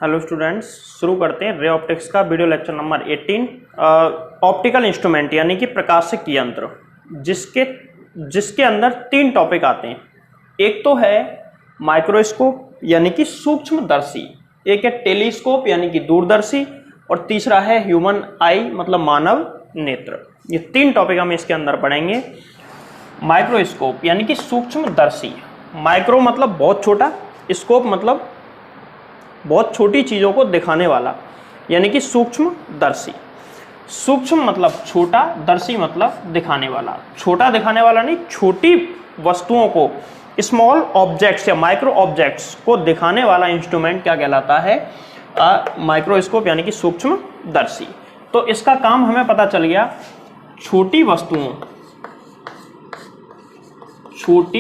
Hello students, शुरू करते हैं रे ऑप्टिक्स का video lecture number 18। Optical instrument यानी कि प्रकाशिक यंत्र, जिसके अंदर 3 टॉपिक आते हैं। एक तो है माइक्रोस्कोप यानी कि सूक्ष्मदर्शी, एक है टेलीस्कोप यानी कि दूरदर्शी, और तीसरा है ह्यूमन आई मतलब मानव नेत्र। ये 3 टॉपिक हम इसके अंदर पढ़ेंगे। माइक्रोस्कोप यानी कि सूक्ष्मदर्शी, माइक्रो मतलब बहुत छोटा, स्कोप मतलब बहुत छोटी चीज़ों को दिखाने वाला, यानी कि सूक्ष्मदर्शी। सूक्ष्म मतलब छोटा, दर्शी मतलब दिखाने वाला। छोटा दिखाने वाला नहीं, छोटी वस्तुओं को, स्मॉल ऑब्जेक्ट्स या माइक्रो ऑब्जेक्ट्स को दिखाने वाला इंस्ट्रूमेंट क्या कहलाता है? माइक्रोस्कोप यानी कि सूक्ष्मदर्शी। तो इसका काम हमें पता चल गया। छोटी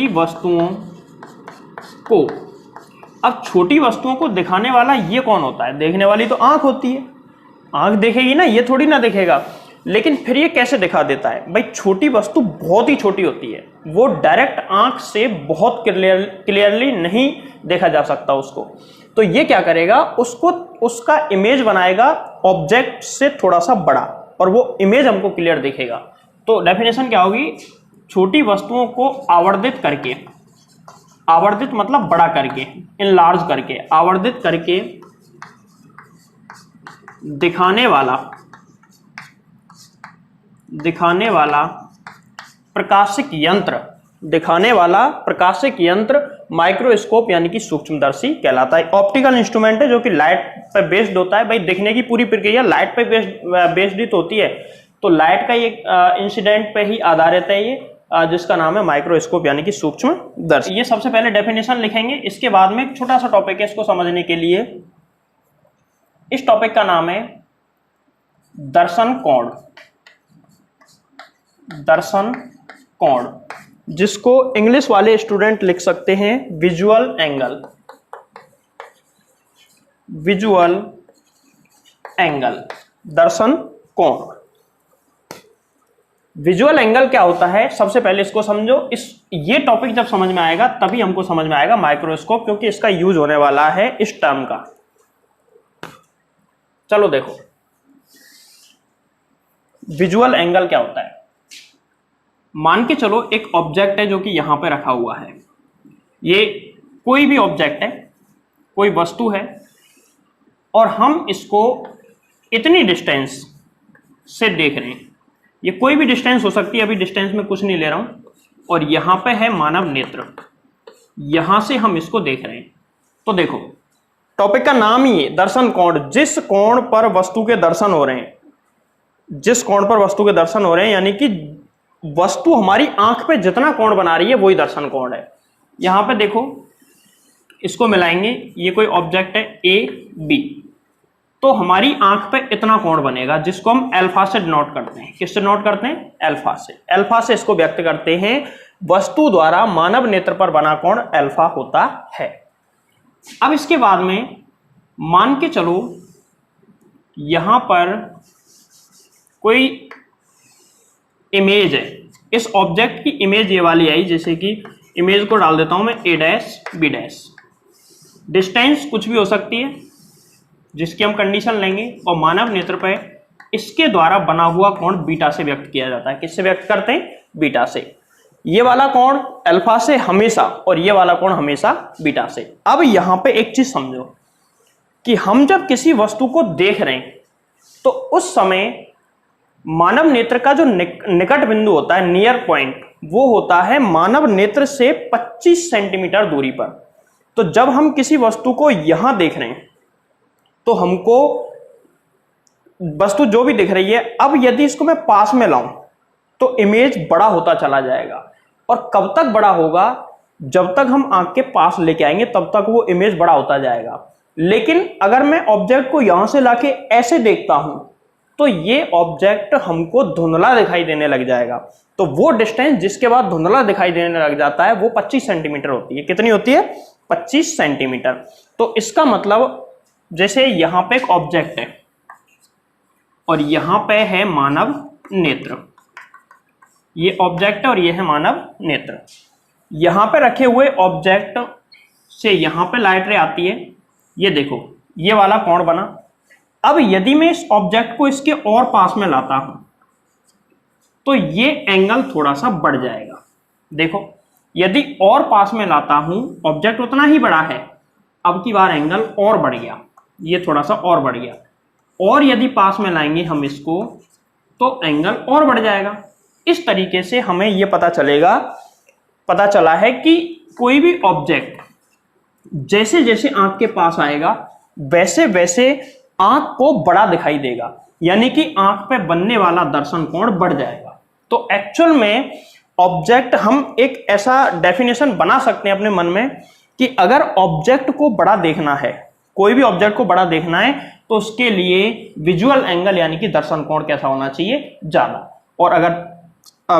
वस्तुओं को, अब छोटी वस्तुओं को दिखाने वाला ये कौन होता है? देखने वाली तो आंख होती है, आंख देखेगी ना, ये थोड़ी ना देखेगा। लेकिन फिर ये कैसे दिखा देता है? भाई छोटी वस्तु बहुत ही छोटी होती है, वो डायरेक्ट आंख से बहुत क्लियरली नहीं देखा जा सकता उसको। तो ये क्या करेगा? उसका इमेज बनाएगा ऑब्जेक्ट से थोड़ा सा बड़ा, और वो इमेज हमको क्लियर दिखेगा। तो डेफिनेशन क्या होगी? छोटी वस्तुओं को आवर्धित मतलब बड़ा करके, इनलार्ज करके, आवर्धित करके दिखाने वाला प्रकाशिक यंत्र माइक्रोस्कोप यानी कि सूक्ष्मदर्शी कहलाता है। ऑप्टिकल इंस्ट्रूमेंट है जो कि लाइट पर बेस्ड होता है। भाई दिखने की पूरी प्रक्रिया लाइट पर बेस्ड ही तो होती है, तो लाइट का ये इंसिडेंट पे ही आधारित है ये, जिसका नाम है माइक्रोस्कोप यानी कि सूक्ष्मदर्शी। ये सबसे पहले डेफिनेशन लिखेंगे, इसके बाद में एक छोटा सा टॉपिक है इसको समझने के लिए। इस टॉपिक का नाम है दर्शन कोण, जिसको इंग्लिश वाले स्टूडेंट लिख सकते हैं विजुअल एंगल, दर्शन कोण। विजुअल एंगल क्या होता है? सबसे पहले इसको समझो। ये टॉपिक जब समझ में आएगा तभी हमको समझ में आएगा माइक्रोस्कोप, क्योंकि इसका यूज होने वाला है इस टर्म का। चलो देखो, विजुअल एंगल क्या होता है। मान के चलो एक ऑब्जेक्ट है जो कि यहां पे रखा हुआ है। ये कोई भी ऑब्जेक्ट है, कोई वस्तु है, और हम इसको इतनी डिस्टेंस से देख रहे हैं। ये कोई भी डिस्टेंस हो सकती है, अभी डिस्टेंस में कुछ नहीं ले रहा हूं। और यहां पे है मानव नेत्र, यहां से हम इसको देख रहे हैं। तो देखो, टॉपिक का नाम ही है दर्शन कोण। जिस कोण पर वस्तु के दर्शन हो रहे हैं, यानी कि वस्तु हमारी आंख पे जितना कोण बना रही है वही दर्शन कोण है। यहां पे देखो, इसको मिलाएंगे, ये कोई ऑब्जेक्ट है ए बी, तो हमारी आंख पे इतना कोण बनेगा, जिसको हम अल्फा से डिनोट करते हैं। किससे नोट करते हैं? अल्फा से। अल्फा से इसको व्यक्त करते हैं। वस्तु द्वारा मानव नेत्र पर बना कोण अल्फा होता है। अब इसके बाद में मान के चलो यहां पर कोई इमेज है, इस ऑब्जेक्ट की इमेज ये वाली आई, जैसे कि इमेज को डाल देता हूं मैं A dash B dash. Distance कुछ भी हो सकती है जिसकी हम कंडीशन लेंगे, और मानव नेत्र पे इसके द्वारा बना हुआ कोण बीटा से व्यक्त किया जाता है। किससे व्यक्त करते हैं? बीटा से। ये वाला कोण अल्फा से हमेशा, और ये वाला कोण हमेशा बीटा से। अब यहां पे एक चीज समझो कि हम जब किसी वस्तु को देख रहे हैं तो उस समय मानव नेत्र का जो निकट बिंदु होता है, नियर पॉइंट, वो होता है मानव नेत्र से 25 सेंटीमीटर दूरी पर। तो जब हम किसी वस्तु को यहां देख रहे हैं तो हमको वस्तु जो भी दिख रही है, अब यदि इसको मैं पास में लाऊं तो इमेज बड़ा होता चला जाएगा। और कब तक बड़ा होगा? जब तक हम आंख के पास लेके आएंगे तब तक वो इमेज बड़ा होता जाएगा। लेकिन अगर मैं ऑब्जेक्ट को यहां से लाके ऐसे देखता हूं तो ये ऑब्जेक्ट हमको धुंधला दिखाई देने लग जाएगा। तो वो डिस्टेंस जिसके बाद धुंधला दिखाई देने लग जाता है वो 25 सेंटीमीटर होती है। कितनी होती है? 25 सेंटीमीटर। तो इसका मतलब, जैसे यहां पे एक ऑब्जेक्ट है और यहां पे है मानव नेत्र, ये ऑब्जेक्ट है और ये है मानव नेत्र। यहां पे रखे हुए ऑब्जेक्ट से यहां पे लाइट रे आती है, ये देखो ये वाला कोण बना। अब यदि मैं इस ऑब्जेक्ट को इसके और पास में लाता हूं तो ये एंगल थोड़ा सा बढ़ जाएगा। देखो, यदि और पास में लाता हूं, ऑब्जेक्ट उतना ही बड़ा है, अब की बार एंगल और बढ़ गया, ये थोड़ा सा और बढ़ गया, और यदि पास में लाएंगे हम इसको तो एंगल और बढ़ जाएगा। इस तरीके से हमें यह पता चला है कि कोई भी ऑब्जेक्ट जैसे जैसे आंख के पास आएगा वैसे वैसे आंख को बड़ा दिखाई देगा, यानी कि आंख पे बनने वाला दर्शन कोण बढ़ जाएगा। तो एक्चुअल में ऑब्जेक्ट, हम एक ऐसा डेफिनेशन बना सकते हैं अपने मन में कि अगर ऑब्जेक्ट को बड़ा देखना है, कोई भी ऑब्जेक्ट को बड़ा देखना है, तो उसके लिए विजुअल एंगल यानी कि दर्शन कोण कैसा होना चाहिए, ज्यादा, और अगर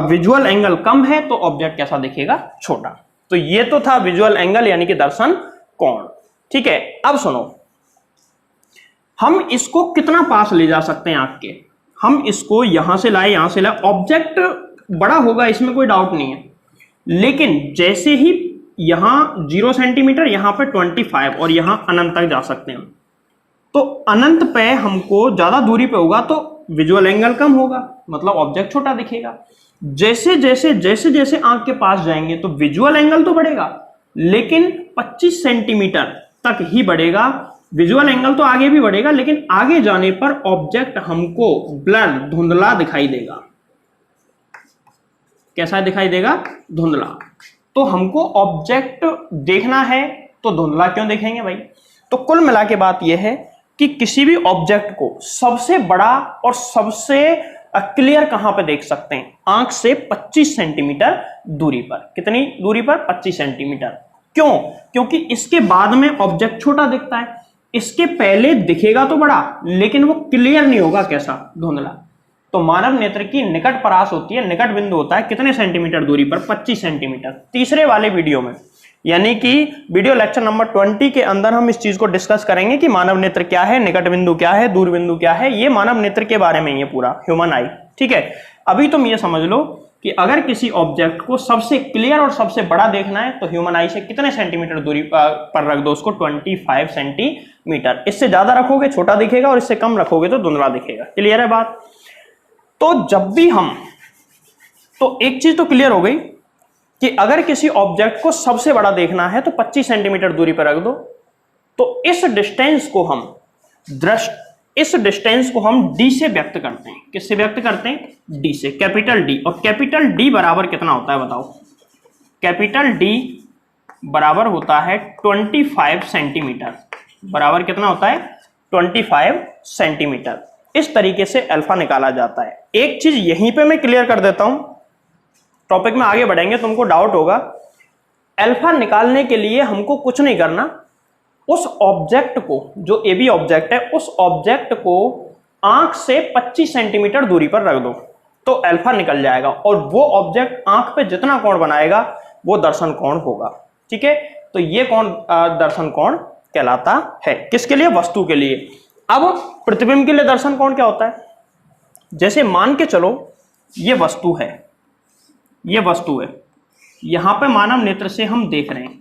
विजुअल एंगल कम है तो ऑब्जेक्ट कैसा दिखेगा, छोटा। तो ये तो था विजुअल एंगल यानी कि दर्शन कोण। ठीक है, अब सुनो, हम इसको कितना पास ले जा सकते हैं आंख के। हम इसको यहां से लाए, यहां से लाए, ऑब्जेक्ट बड़ा होगा, इसमें कोई डाउट नहीं है, लेकिन जैसे ही यहां 0 सेंटीमीटर, यहां पे 25 और यहां अनंत तक जा सकते हैं, तो अनंत पे हमको ज्यादा दूरी पे होगा तो विजुअल एंगल कम होगा, मतलब ऑब्जेक्ट छोटा दिखेगा। जैसे जैसे आंख के पास जाएंगे तो विजुअल एंगल तो बढ़ेगा, लेकिन 25 सेंटीमीटर तक ही बढ़ेगा। विजुअल एंगल तो आगे भी बढ़ेगा, लेकिन आगे जाने पर ऑब्जेक्ट हमको ब्लर, धुंधला दिखाई देगा। कैसा दिखाई देगा, धुंधला। तो हमको ऑब्जेक्ट देखना है तो धुंधला क्यों देखेंगे भाई। तो कुल मिला के बात यह है कि किसी भी ऑब्जेक्ट को सबसे बड़ा और सबसे क्लियर कहां पे देख सकते हैं, आंख से 25 सेंटीमीटर दूरी पर। कितनी दूरी पर, 25 सेंटीमीटर। क्यों, क्योंकि इसके बाद में ऑब्जेक्ट छोटा दिखता है, इसके पहले दिखेगा तो बड़ा, लेकिन वो क्लियर नहीं होगा, कैसा, धुंधला। तो मानव नेत्र की निकट परास होती है, निकट बिंदु होता है कितने सेंटीमीटर दूरी पर, 25 सेंटीमीटर। तीसरे वाले वीडियो में, यानी कि वीडियो लेक्चर नंबर 20 के अंदर हम इस चीज को डिस्कस करेंगे कि मानव नेत्र क्या है, निकट बिंदु क्या है, दूर बिंदु क्या है। ये मानव नेत्र के बारे में, ये पूरा ह्यूमन आई। ठीक है, अभी तुम ये समझ लो कि अगर किसी ऑब्जेक्ट को सबसे क्लियर और सबसे बड़ा देखना है तो ह्यूमन आई से कितने सेंटीमीटर दूरी पर रख दो उसको, 25 सेंटीमीटर। इससे ज्यादा रखोगे छोटा दिखेगा, और इससे कम रखोगे तो धुंधला दिखेगा। क्लियर है बात। तो जब भी हम, तो एक चीज तो क्लियर हो गई कि अगर किसी ऑब्जेक्ट को सबसे बड़ा देखना है तो 25 सेंटीमीटर दूरी पर रख दो। तो इस डिस्टेंस को हम डी से व्यक्त करते हैं। किससे व्यक्त करते हैं, डी से, कैपिटल डी। और कैपिटल डी बराबर कितना होता है बताओ। कैपिटल डी बराबर होता है 25 सेंटीमीटर। बराबर कितना होता है, 25 सेंटीमीटर। इस तरीके से अल्फा निकाला जाता है। एक चीज यहीं पे मैं क्लियर कर देता हूं, टॉपिक में आगे बढ़ेंगे, तुमको डाउट होगा। अल्फा निकालने के लिए हमको कुछ नहीं करना, उस ऑब्जेक्ट को, जो ए बी ऑब्जेक्ट है, उस ऑब्जेक्ट को आंख से 25 सेंटीमीटर दूरी पर रख दो तो अल्फा निकल जाएगा, और वो ऑब्जेक्ट आंख पे जितना कोण बनाएगा वो दर्शन कोण होगा। ठीक है, तो ये कोण दर्शन कोण कहलाता है। किसके लिए, वस्तु के लिए। अब प्रतिबिंब के लिए दर्शन कोण क्या होता है। जैसे मान के चलो ये वस्तु है, ये वस्तु है, यहां पे मानव नेत्र से हम देख रहे हैं,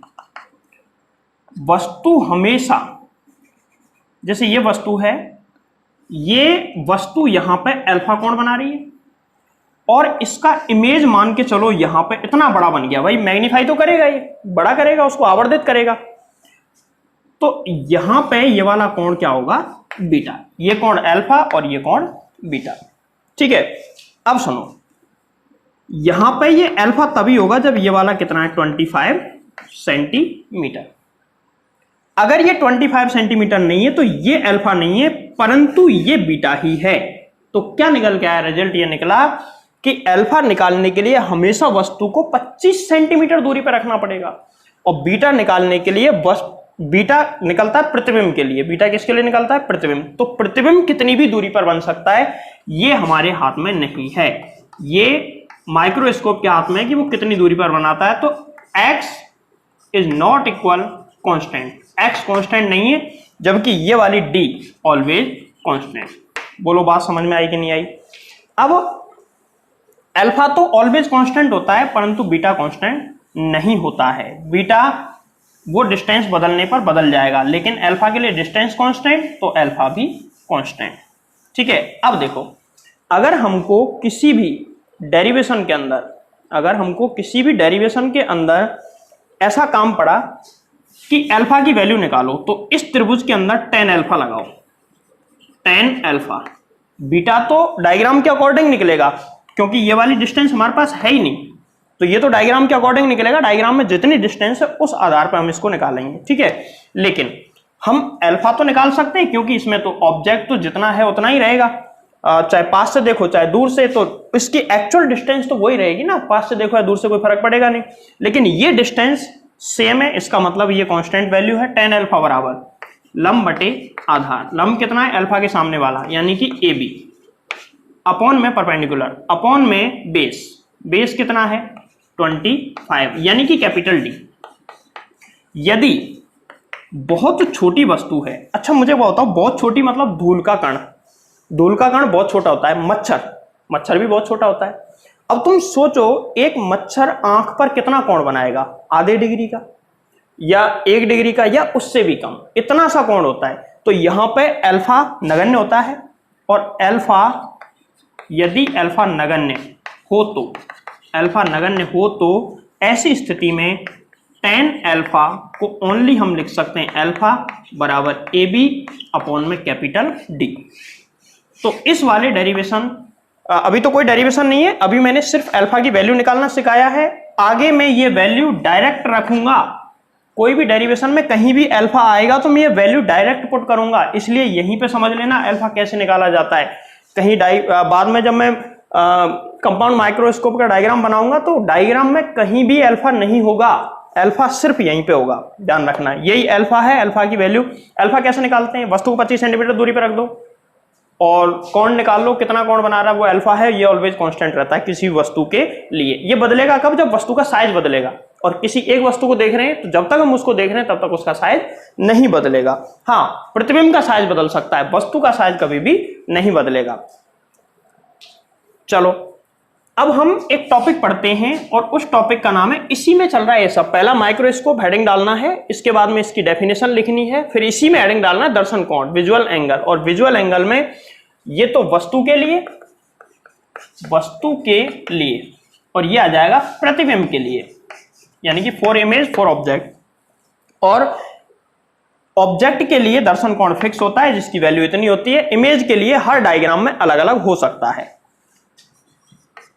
वस्तु हमेशा, जैसे ये वस्तु है, ये वस्तु यहां पे अल्फा कोण बना रही है, और इसका इमेज मान के चलो यहां पे इतना बड़ा बन गया। भाई मैग्नीफाई तो करेगा, ये बड़ा करेगा, उसको आवर्धित करेगा। तो यहां पे ये वाला कोण क्या होगा, बीटा। ये कोण अल्फा और ये कोण बीटा। ठीक है, अब सुनो, यहां पे ये अल्फा तभी होगा जब ये वाला कितना है, 25 सेंटीमीटर। अगर ये 25 सेंटीमीटर नहीं है तो ये अल्फा नहीं है, परंतु ये बीटा ही है। तो क्या निकल के आया, रिजल्ट ये निकला कि अल्फा निकालने के लिए हमेशा वस्तु को 25 सेंटीमीटर दूरी पर रखना पड़ेगा, और बीटा निकालने के लिए बीटा निकलता है प्रतिबिंब के लिए। बीटा किसके लिए निकलता है, प्रतिबिंब। तो प्रतिबिंब कितनी भी दूरी पर बन सकता है, ये हमारे हाथ में नहीं है, ये माइक्रोस्कोप के हाथ में है कि वो कितनी दूरी पर बनाता है। तो x is not equal constant, x constant नहीं है, जबकि ये वाली d ऑलवेज कांस्टेंट। बोलो बात समझ में आई कि नहीं आई। अब अल्फा तो ऑलवेज कांस्टेंट होता है, परंतु बीटा कांस्टेंट नहीं होता है। बीटा वो डिस्टेंस बदलने पर बदल जाएगा, लेकिन अल्फा के लिए डिस्टेंस कांस्टेंट तो अल्फा भी कांस्टेंट। ठीक है, अब देखो अगर हमको किसी भी डेरिवेशन के अंदर ऐसा काम पड़ा कि अल्फा की वैल्यू निकालो, तो इस त्रिभुज के अंदर tan अल्फा लगाओ, tan अल्फा। बीटा तो डायग्राम के अकॉर्डिंग निकलेगा, क्योंकि ये वाली डिस्टेंस हमारे पास है ही नहीं, तो ये तो डायग्राम के अकॉर्डिंग निकलेगा। डायग्राम में जितनी डिस्टेंस है उस आधार पर हम इसको निकालेंगे। ठीक है, लेकिन हम अल्फा तो निकाल सकते हैं, क्योंकि इसमें तो ऑब्जेक्ट तो जितना है उतना ही रहेगा, चाहे पास से देखो चाहे दूर से, तो इसकी एक्चुअल डिस्टेंस तो वही रहेगी ना, पास से देखो या दूर से कोई फर्क पड़ेगा नहीं। लेकिन ये डिस्टेंस सेम है, इसका मतलब ये कांस्टेंट वैल्यू है। tan अल्फा बराबर लंब बटे आधार, लंब कितना है अल्फा के सामने वाला यानी कि ए बी, अपॉन में परपेंडिकुलर, अपॉन में बेस, बेस कितना है 25 यानी कि कैपिटल डी। यदि बहुत छोटी वस्तु है, अच्छा मुझे वो बताओ, बहुत छोटी मतलब धूल का कण बहुत छोटा होता है, मच्छर भी बहुत छोटा होता है। अब तुम सोचो एक मच्छर आंख पर कितना कोण बनाएगा, आधे डिग्री का या 1 डिग्री का या उससे भी कम, इतना सा कोण होता है। तो यहां पे अल्फा नगण्य होता है, और अल्फा यदि अल्फा नगण्य हो तो ऐसी स्थिति में tan अल्फा को ओनली हम लिख सकते हैं अल्फा बराबर ए बी अपॉन में कैपिटल डी। तो इस वाले डेरिवेशन, अभी तो कोई डेरिवेशन नहीं है, अभी मैंने सिर्फ अल्फा की वैल्यू निकालना सिखाया है। आगे मैं ये वैल्यू डायरेक्ट रखूंगा, कोई भी डेरिवेशन में कहीं भी अल्फा आएगा तो मैं ये वैल्यू डायरेक्ट पुट करूंगा, इसलिए यहीं पे समझ लेना अल्फा कैसे निकाला जाता है। कहीं बाद में जब मैं कंपाउंड माइक्रोस्कोप का डायग्राम बनाऊंगा तो डायग्राम में कहीं भी अल्फा नहीं होगा, अल्फा सिर्फ यहीं पे होगा, ध्यान रखना। यही अल्फा है, अल्फा की वैल्यू। अल्फा कैसे निकालते हैं, वस्तु को 25 सेंटीमीटर दूरी पर रख दो और कोण निकाल लो, कितना कोण बना रहा है वो अल्फा है, ये ऑलवेज कांस्टेंट रहता है किसी वस्तु के लिए। ये बदलेगा कब, जब वस्तु का साइज बदलेगा, और किसी एक वस्तु को देख रहे हैं तो जब तक हम उसको देख रहे हैं तब तक उसका साइज नहीं बदलेगा। हाँ, प्रतिबिंब का साइज बदल सकता है, वस्तु का साइज कभी भी नहीं बदलेगा। चलो अब हम एक टॉपिक पढ़ते हैं, और उस टॉपिक का नाम है, इसी में चल रहा है ये सब। पहला माइक्रोस्कोप हेडिंग डालना है, इसके बाद में इसकी डेफिनेशन लिखनी है, फिर इसी में हेडिंग डालना है दर्शन कोण, विजुअल एंगल। और विजुअल एंगल में ये तो वस्तु के लिए और ये आ जाएगा प्रतिबिंब के लिए, यानी कि फॉर इमेज फॉर ऑब्जेक्ट। और ऑब्जेक्ट के लिए दर्शन कोण फिक्स होता है जिसकी वैल्यू इतनी होती है, इमेज के लिए हर डायग्राम में अलग अलग हो सकता है।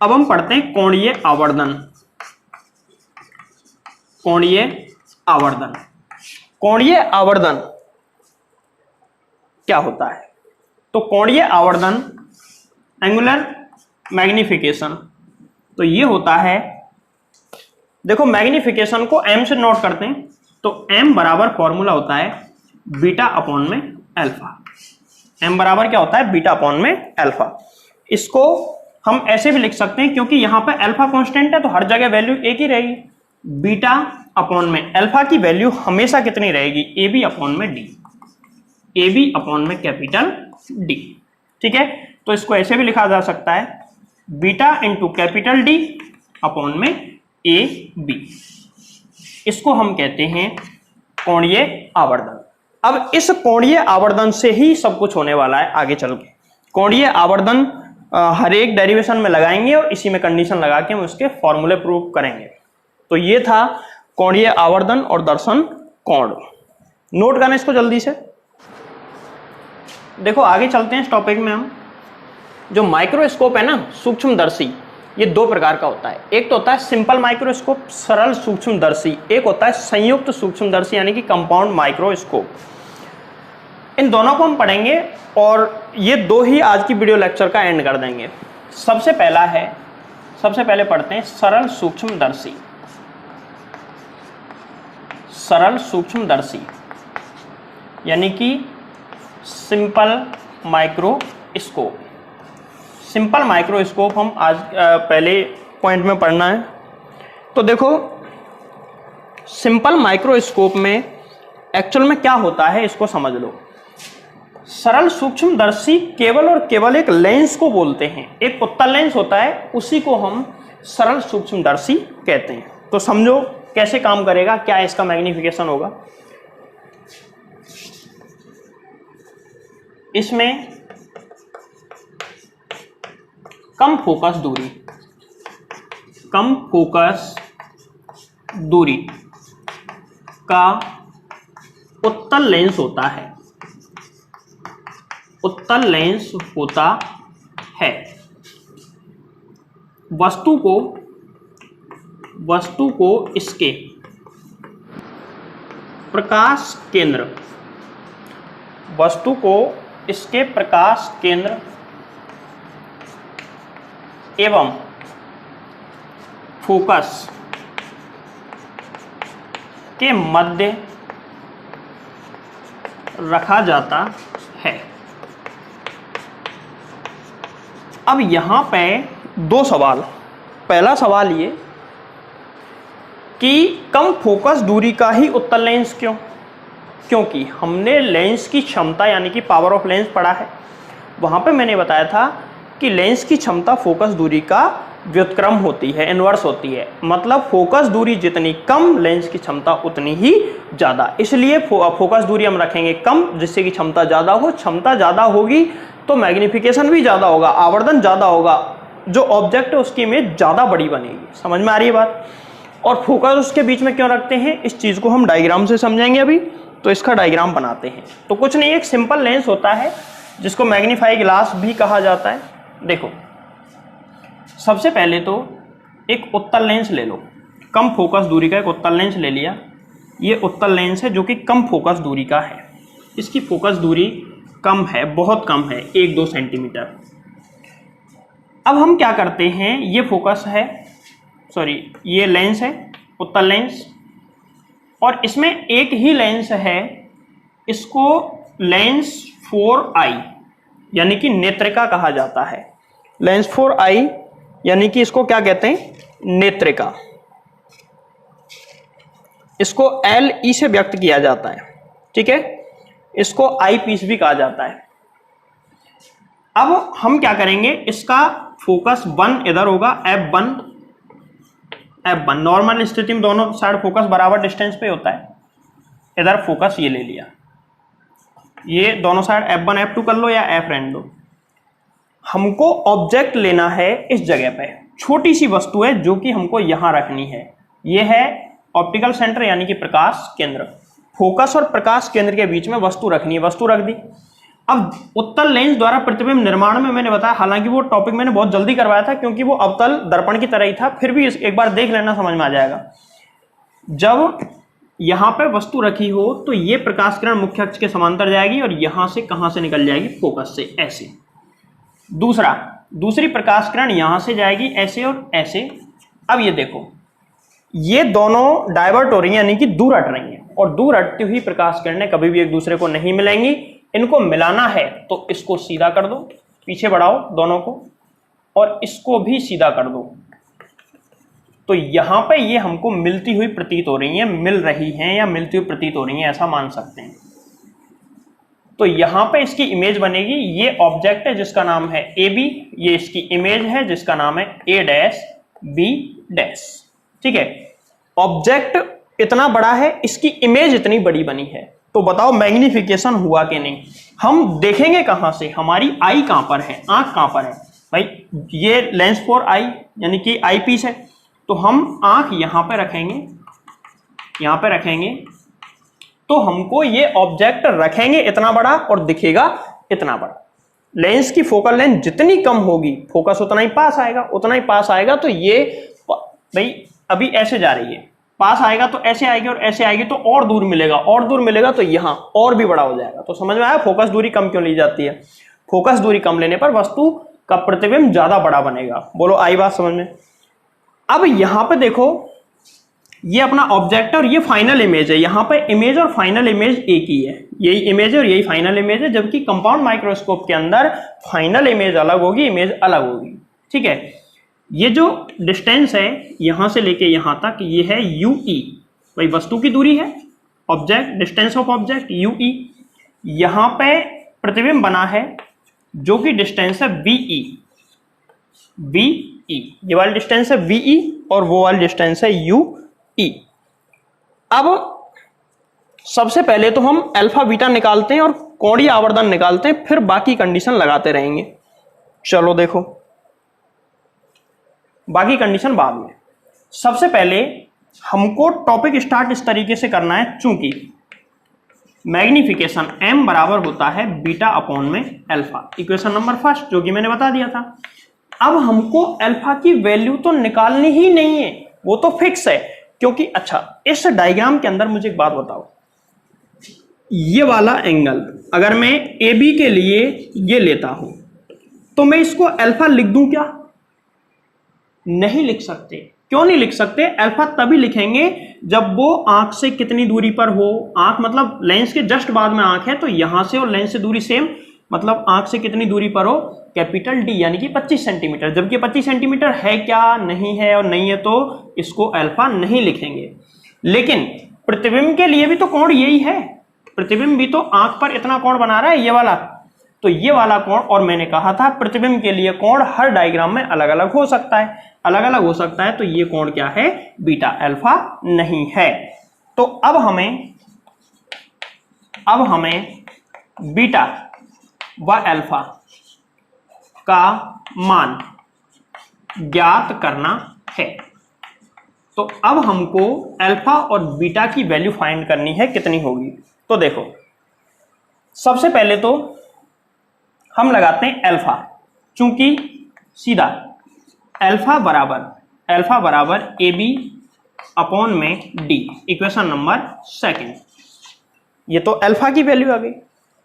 अब हम पढ़ते हैं कोणीय आवर्धन। कोणीय आवर्धन क्या होता है, तो कोणीय आवर्धन एंगुलर मैग्निफिकेशन, तो ये होता है, देखो मैग्निफिकेशन को m से नोट करते हैं, तो m बराबर फॉर्मूला होता है बीटा अपॉन में अल्फा। m बराबर क्या होता है, बीटा अपॉन में अल्फा। इसको हम ऐसे भी लिख सकते हैं, क्योंकि यहां पे अल्फा कांस्टेंट है तो हर जगह वैल्यू एक ही रहेगी। बीटा अपॉन में अल्फा की वैल्यू हमेशा कितनी रहेगी, ए बी अपॉन में डी, ए बी अपॉन में कैपिटल डी। ठीक है, तो इसको ऐसे भी लिखा जा सकता है beta into capital D upon में ए बी। इसको हम कहते हैं कोणीय आवर्धन। अब इस कोणीय आवर्धन से ही सब कुछ होने वाला है आगे चल के। कोणीय आवर्धन हर एक डेरिवेशन में लगाएंगे और इसी में कंडीशन लगा के हम उसके फॉर्मूले प्रूव करेंगे। तो ये था कोणीय आवर्धन और दर्शन कोण। नोट करना इसको जल्दी से। देखो आगे चलते हैं इस टॉपिक में हम। जो माइक्रोस्कोप है ना, सूक्ष्मदर्शी, ये दो प्रकार का होता है। एक तो होता है सिंपल माइक्रोस्कोप, सरल सूक्ष्मदर्शी। एक होता है संयुक्त सूक्ष्मदर्शी यानी कि कंपाउंड माइक्रोस्कोप। इन दोनों को हम पढ़ेंगे और ये दो ही आज की वीडियो लेक्चर का एंड कर देंगे। सबसे पहले पढ़ते हैं सरल सूक्ष्मदर्शी। सरल सूक्ष्मदर्शी यानी कि सिंपल माइक्रोस्कोप। सिंपल माइक्रोस्कोप हम आज पहले पॉइंट में पढ़ना है। तो देखो सिंपल माइक्रोस्कोप में एक्चुअल में क्या होता है इसको समझ लो। सरल सूक्ष्मदर्शी केवल और केवल एक लेंस को बोलते हैं। एक उत्तल लेंस होता है, उसी को हम सरल सूक्ष्मदर्शी कहते हैं। तो समझो कैसे काम करेगा, क्या इसका मैग्नीफिकेशन होगा। इसमें कम फोकस दूरी का उत्तल लेंस होता है, उत्तल लेंस होता है। वस्तु को इसके प्रकाश केंद्र, वस्तु को इसके प्रकाश केंद्र एवं फोकस के मध्य रखा जाता है। अब यहां पे दो सवाल। पहला सवाल ये कि कम फोकस दूरी का ही उत्तल लेंस क्यों? क्योंकि हमने लेंस की क्षमता यानी कि पावर ऑफ लेंस पढ़ा है। वहां पे मैंने बताया था कि लेंस की क्षमता फोकस दूरी का व्युत्क्रम होती है, इनवर्स होती है। मतलब फोकस दूरी जितनी कम, लेंस की क्षमता उतनी ही ज़्यादा। इसलिए फोकस दूरी हम रखेंगे कम, जिससे कि क्षमता ज़्यादा हो। क्षमता ज़्यादा होगी तो मैग्नीफिकेशन भी ज़्यादा होगा, आवर्धन ज़्यादा होगा, जो ऑब्जेक्ट है उसकी इमेज ज़्यादा बड़ी बनेगी। समझ में आ रही है बात? और फोकस उसके बीच में क्यों रखते हैं, इस चीज़ को हम डायग्राम से समझेंगे अभी। तो इसका डायग्राम बनाते हैं। तो कुछ नहीं, एक सिंपल लेंस होता है जिसको मैग्नीफाई ग्लास भी कहा जाता है। देखो, सबसे पहले तो एक उत्तल लेंस ले लो, कम फोकस दूरी का एक उत्तल लेंस ले लिया। ये उत्तल लेंस है जो कि कम फोकस दूरी का है। इसकी फोकस दूरी कम है, बहुत कम है, 1-2 सेंटीमीटर। अब हम क्या करते हैं, ये फोकस है, सॉरी ये लेंस है, उत्तल लेंस, और इसमें एक ही लेंस है, इसको लेंस 4i यानी कि नेत्रिका कहा जाता है। लेंस 4i यानी कि इसको क्या कहते हैं, नेत्रिका। इसको LE से व्यक्त किया जाता है, ठीक है। इसको आई पीस भी कहा जाता है। अब हम क्या करेंगे, इसका फोकस 1 इधर होगा, F1 नॉर्मल स्थिति में दोनों साइड फोकस बराबर डिस्टेंस पे होता है। इधर फोकस ये ले लिया, ये दोनों साइड F1 F2 कर लो या F रहने दो। हमको ऑब्जेक्ट लेना है इस जगह पे, छोटी सी वस्तु है जो कि हमको यहां रखनी है। ये है ऑप्टिकल सेंटर यानी कि प्रकाश केंद्र। फोकस और प्रकाश केंद्र के बीच में वस्तु रखनी है, वस्तु रख दी। अब उत्तल लेंस द्वारा प्रतिबिंब निर्माण में मैंने बताया, हालांकि वो टॉपिक मैंने बहुत जल्दी करवाया था क्योंकि वो अवतल दर्पण की तरह ही था, फिर भी एक बार देख लेना, समझ में आ जाएगा। जब यहां पे वस्तु रखी हो तो ये प्रकाश किरण मुख्य अक्ष के समांतर जाएगी और यहां से कहां से निकल जाएगी, फोकस से, ऐसे। दूसरी प्रकाश किरण यहां से जाएगी ऐसे और ऐसे। अब ये देखो, ये दोनों डाइवर्ट हो रही हैं यानी कि दूर हट रही हैं, और दूर हटती हुई प्रकाश किरणें कभी भी एक दूसरे को नहीं मिलेंगी। इनको मिलाना है तो इसको सीधा कर दो, पीछे बढ़ाओ दोनों को, और इसको भी सीधा कर दो। तो यहां पे ये हमको मिलती हुई प्रतीत हो रही हैं, मिल रही हैं या मिलती हुई प्रतीत हो रही हैं, ऐसा मान सकते हैं। तो यहां पे इसकी इमेज बनेगी। ये ऑब्जेक्ट है जिसका नाम है AB, ये इसकी इमेज है जिसका नाम है A', B', ठीक है। ऑब्जेक्ट इतना बड़ा है, इसकी इमेज इतनी बड़ी बनी है, तो बताओ मैग्नीफिकेशन हुआ कि नहीं। हम देखेंगे कहां से, हमारी आई कहां पर है, आंख कहां पर है भाई, ये लेंस 4i यानी कि आई पीस है, तो हम आंख यहां पे रखेंगे, यहां पे रखेंगे, तो हमको ये ऑब्जेक्ट रखेंगे इतना बड़ा और दिखेगा इतना बड़ा। लेंस की फोकल लेंथ जितनी कम होगी, फोकस उतना ही पास आएगा, उतना ही पास आएगा। तो ये भाई अभी ऐसे जा रही है, पास आएगा तो ऐसे आएगी और ऐसे आएगी तो और दूर मिलेगा, और दूर मिलेगा तो यहां और भी बड़ा हो जाएगा। तो समझ में आया फोकस दूरी कम क्यों ली जाती है। फोकस दूरी कम लेने पर वस्तु का प्रतिबिंब ज्यादा बड़ा बनेगा। बोलो आई बात समझ में। अब यहां पे देखो, ये अपना ऑब्जेक्ट है और ये फाइनल इमेज है। यहां पे इमेज और फाइनल इमेज एक ही है, यही इमेज है और यही फाइनल इमेज है। जबकि कंपाउंड माइक्रोस्कोप के अंदर फाइनल इमेज अलग होगी, इमेज अलग होगी, ठीक है। ये जो डिस्टेंस है यहां से लेके यहां तक, ये है UE, भाई वस्तु की दूरी है, object, distance of object UE। यहां पे प्रतिबिंब बना है जो कि डिस्टेंस है VE, ये वाली डिस्टेंस है VE और वो वाली डिस्टेंस है UE। अब सबसे पहले तो हम अल्फा बीटा निकालते हैं और कोणीय आवर्धन निकालते हैं, फिर बाकी कंडीशन लगाते रहेंगे। चलो देखो, बाकी कंडीशन बाद में। सबसे पहले हमको टॉपिक स्टार्ट इस तरीके से करना है, चूंकि मैग्निफिकेशन m बराबर होता है बीटा अपॉन में अल्फा, इक्वेशन नंबर फर्स्ट जो कि मैंने बता दिया था। अब हमको अल्फा की वैल्यू तो निकालनी ही नहीं है, वो तो फिक्स है, क्योंकि अच्छा इस डायग्राम के अंदर मुझे एक बात बताओ, ये वाला एंगल अगर मैं ए बी के लिए ये लेता हूं तो मैं इसको अल्फा लिख दूं क्या? नहीं लिख सकते। क्यों नहीं लिख सकते? अल्फा तभी लिखेंगे जब वो आंख से कितनी दूरी पर हो, आंख मतलब लेंस के जस्ट बाद में आंख है तो यहां से और लेंस से दूरी सेम, मतलब आंख से कितनी दूरी पर हो, कैपिटल डी यानी कि 25 सेंटीमीटर। जबकि 25 सेंटीमीटर है क्या, नहीं है, और नहीं है तो इसको अल्फा नहीं लिखेंगे। लेकिन प्रतिबिंब के लिए भी तो कोण यही है, प्रतिबिंब भी तो आंख पर इतना कोण बना रहा है, ये वाला, तो ये वाला कोण। और मैंने कहा था प्रतिबिंब के लिए कोण हर डायग्राम में अलग अलग हो सकता है, अलग अलग हो सकता है, तो ये कोण क्या है? बीटा, अल्फा नहीं है। तो अब हमें बीटा व अल्फा का मान ज्ञात करना है। तो अब हमको अल्फा और बीटा की वैल्यू फाइंड करनी है, कितनी होगी? तो देखो, सबसे पहले तो हम लगाते हैं अल्फा, चूंकि सीधा अल्फा बराबर ए बी अपॉन में डी, इक्वेशन नंबर सेकंड। ये तो अल्फा की वैल्यू आ गई।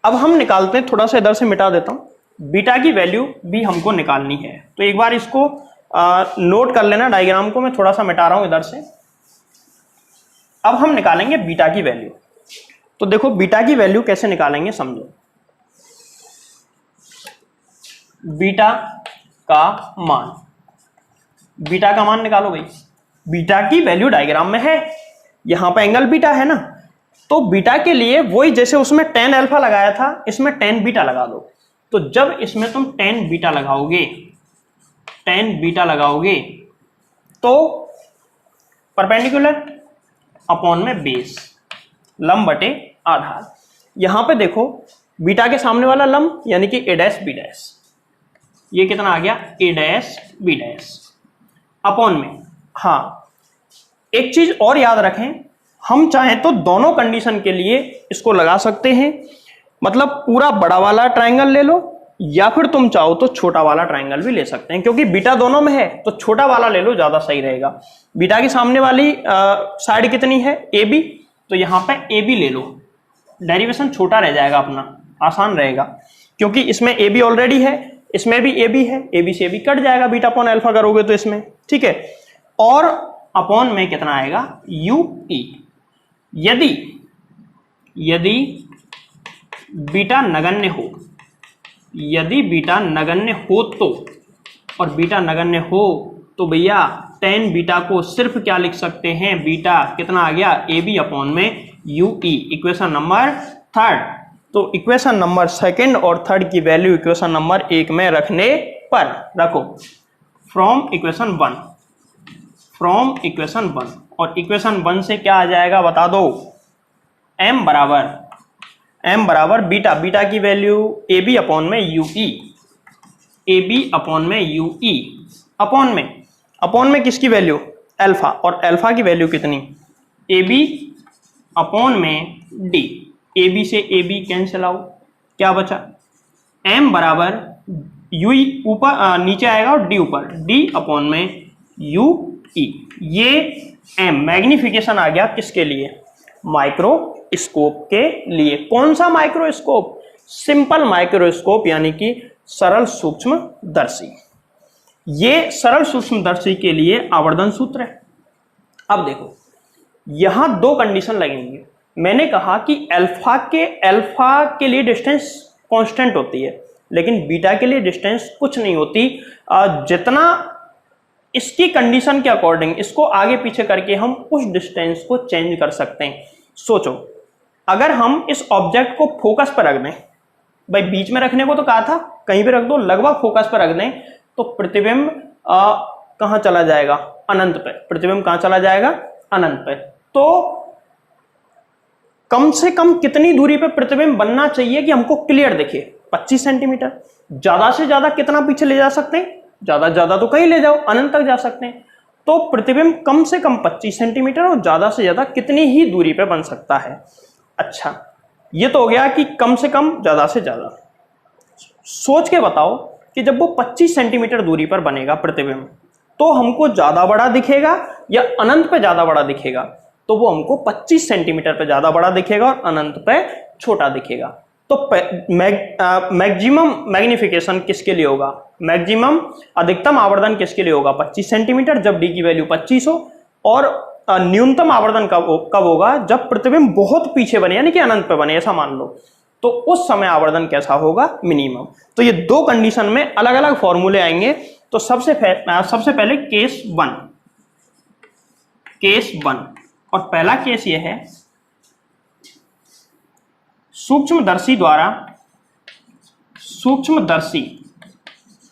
अब हम निकालते हैं, थोड़ा सा इधर से मिटा देता हूं, बीटा की वैल्यू भी हमको निकालनी है। तो एक बार इसको नोट कर लेना, डायग्राम को मैं थोड़ा सा मिटा रहा हूं इधर से। अब हम निकालेंगे बीटा की वैल्यू। तो देखो बीटा की वैल्यू कैसे निकालेंगे, समझो। बीटा का मान, बीटा का मान निकालो भाई। बीटा की वैल्यू डायग्राम में है, यहां पर एंगल बीटा है ना, तो बीटा के लिए वही जैसे उसमें tan अल्फा लगाया था, इसमें tan बीटा लगा दो। तो जब इसमें तुम tan बीटा लगाओगे तो परपेंडिकुलर अपॉन में बेस, लंब बटे आधार। यहां पे देखो बीटा के सामने वाला लंब यानी कि a डैश b डैश, ये कितना आ गया? a dash b dash upon में। हाँ, एक चीज और याद रखें, हम चाहें तो दोनों कंडीशन के लिए इसको लगा सकते हैं, मतलब पूरा बड़ा वाला ट्रायंगल ले लो या फिर तुम चाहो तो छोटा वाला ट्रायंगल भी ले सकते हैं, क्योंकि बीटा दोनों में है तो छोटा वाला ले लो, ज्यादा सही रहेगा। बीटा के सामने वाली साइड कितनी है? ए बी, तो यहां पे ए बी ले लो, डेरिवेशन छोटा रह जाएगा अपना, आसान रहेगा, क्योंकि इसमें ए बी ऑलरेडी है, इसमें भी ए बी है, ए बी से ए बी कट जाएगा, बीटा अपॉन अल्फा करोगे तो इसमें, ठीक है। और अपॉन में कितना आएगा? यू ई। यदि बीटा नगण्य हो, यदि बीटा नगण्य हो तो, और बीटा नगण्य हो तो भैया tan बीटा को सिर्फ क्या लिख सकते हैं? बीटा कितना आ गया? ए बी अपॉन में यू ई, इक्वेशन नंबर थर्ड। तो इक्वेशन नंबर सेकंड और थर्ड की वैल्यू इक्वेशन नंबर एक में रखने पर रखो, फ्रॉम इक्वेशन वन, और इक्वेशन वन से क्या आ जाएगा बता दो? m बराबर बीटा की वैल्यू ए बी अपॉन में U E, A B upon में यू ई, अपॉन में किसकी वैल्यू? अल्फा, और अल्फा की वैल्यू कितनी? ए बी अपॉन में डी, ए बी से ए बी कैंसिल आउट, क्या बचा? m बराबर यू ऊपर नीचे आएगा और डी ऊपर, डी अपॉन में यू ई। ये m मैग्निफिकेशन आ गया किसके लिए? माइक्रोस्कोप के लिए। कौन सा माइक्रोस्कोप? सिंपल माइक्रोस्कोप, यानी कि सरल सूक्ष्मदर्शी। ये सरल सूक्ष्मदर्शी के लिए आवर्धन सूत्र है। अब देखो यहां दो कंडीशन लगेंगे। मैंने कहा कि अल्फा के लिए डिस्टेंस कांस्टेंट होती है, लेकिन बीटा के लिए डिस्टेंस कुछ नहीं होती। जितना इसकी कंडीशन के अकॉर्डिंग इसको आगे पीछे करके हम उस डिस्टेंस को चेंज कर सकते हैं। सोचो, अगर हम इस ऑब्जेक्ट को फोकस पर रख दें, भाई बीच में रखने को तो कहा था, कहीं भी रख दो, लगभग फोकस पर रख दें, तो प्रतिबिंब कहां चला जाएगा? अनंत पे। प्रतिबिंब कहां चला जाएगा? अनंत पे। तो कम से कम कितनी दूरी पे प्रतिबिंब बनना चाहिए कि हमको क्लियर दिखे? 25 सेंटीमीटर। ज्यादा से ज्यादा कितना पीछे ले जा सकते हैं? ज्यादा ज्यादा तो कहीं ले जाओ, अनंत तक जा सकते हैं। तो प्रतिबिंब कम से कम 25 सेंटीमीटर और ज्यादा से ज्यादा कितनी ही दूरी पे बन सकता है। अच्छा, ये तो हो गया कि कम से कम, ज्यादा से ज्यादा। सोच के बताओ कि जब वो 25 सेंटीमीटर दूरी पर बनेगा प्रतिबिंब, तो हमको ज्यादा बड़ा दिखेगा या अनंत पे ज्यादा बड़ा दिखेगा? तो वो हमको 25 सेंटीमीटर पे ज्यादा बड़ा दिखेगा और अनंत पे छोटा दिखेगा। तो मैक्सिमम मैग्निफिकेशन किसके लिए होगा? मैक्सिमम अधिकतम आवर्धन किसके लिए होगा? 25 सेंटीमीटर, जब डी की वैल्यू 25 हो। और न्यूनतम आवर्धन कब होगा? जब प्रतिबिंब बहुत पीछे बने, यानी कि अनंत पे बने, ऐसा मान लो। तो उस समय आवर्धन कैसा होगा? मिनिमम। तो ये दो कंडीशन में अलग अलग फॉर्मूले आएंगे। तो सबसे पहले केस वन, और पहला केस ये है, सूक्ष्मदर्शी द्वारा अधिकतम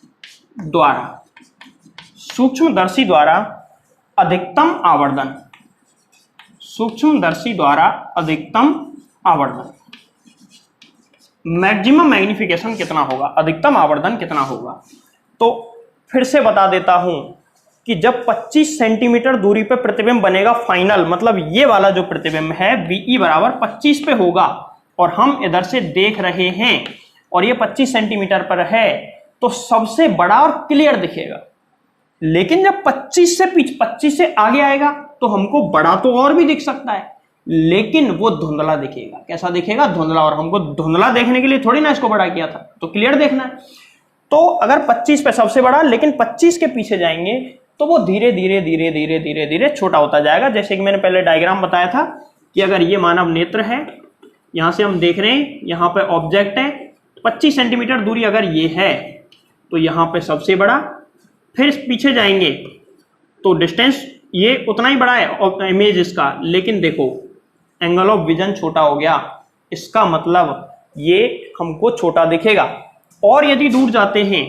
आवर्धन, मैक्सिमम मैग्निफिकेशन कितना होगा, अधिकतम आवर्धन कितना होगा? तो फिर से बता देता हूं कि जब 25 सेंटीमीटर दूरी पे प्रतिबिंब बनेगा फाइनल, मतलब ये वाला जो प्रतिबिंब है VE बराबर 25 पे होगा, और हम इधर से देख रहे हैं और ये 25 सेंटीमीटर पर है, तो सबसे बड़ा और क्लियर दिखेगा। लेकिन जब 25 से आगे आएगा तो हमको बड़ा तो और भी दिख सकता है, लेकिन वो धुंधला दिखेगा। कैसा दिखेगा? धुंधला। और हमको धुंधला देखने के लिए थोड़ी ना इसको बड़ा किया था, तो क्लियर देखना है। तो अगर 25 पे सबसे बड़ा, लेकिन 25 के पीछे जाएंगे तो वो धीरे धीरे छोटा होता जाएगा। जैसे कि मैंने पहले डायग्राम बताया था कि अगर ये मानव नेत्र है, यहां से हम देख रहे हैं, यहाँ पे ऑब्जेक्ट है, 25 सेंटीमीटर दूरी अगर ये है तो यहाँ पे सबसे बड़ा, फिर पीछे जाएंगे तो डिस्टेंस ये उतना ही बड़ा है इमेज इसका, लेकिन देखो एंगल ऑफ विजन छोटा हो गया, इसका मतलब ये हमको छोटा दिखेगा। और यदि दूर जाते हैं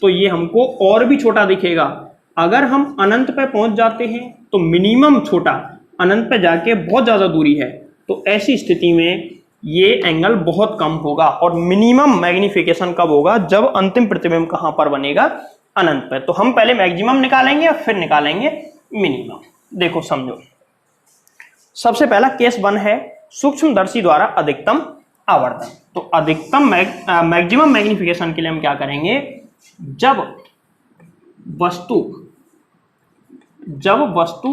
तो ये हमको और भी छोटा दिखेगा। अगर हम अनंत पे पहुंच जाते हैं तो मिनिमम छोटा, अनंत पे जाके बहुत ज्यादा दूरी है, तो ऐसी स्थिति में ये एंगल बहुत कम होगा। और मिनिमम मैग्निफिकेशन कब होगा? जब अंतिम प्रतिबिंब कहां पर बनेगा? अनंत पे। तो हम पहले मैक्सिमम निकालेंगे और फिर निकालेंगे मिनिमम। देखो समझो, सबसे पहला केस 1 है सूक्ष्मदर्शी द्वारा अधिकतम आवर्धन। तो अधिकतम मैक्सिमम मैग्निफिकेशन के लिए हम क्या करेंगे? जब वस्तु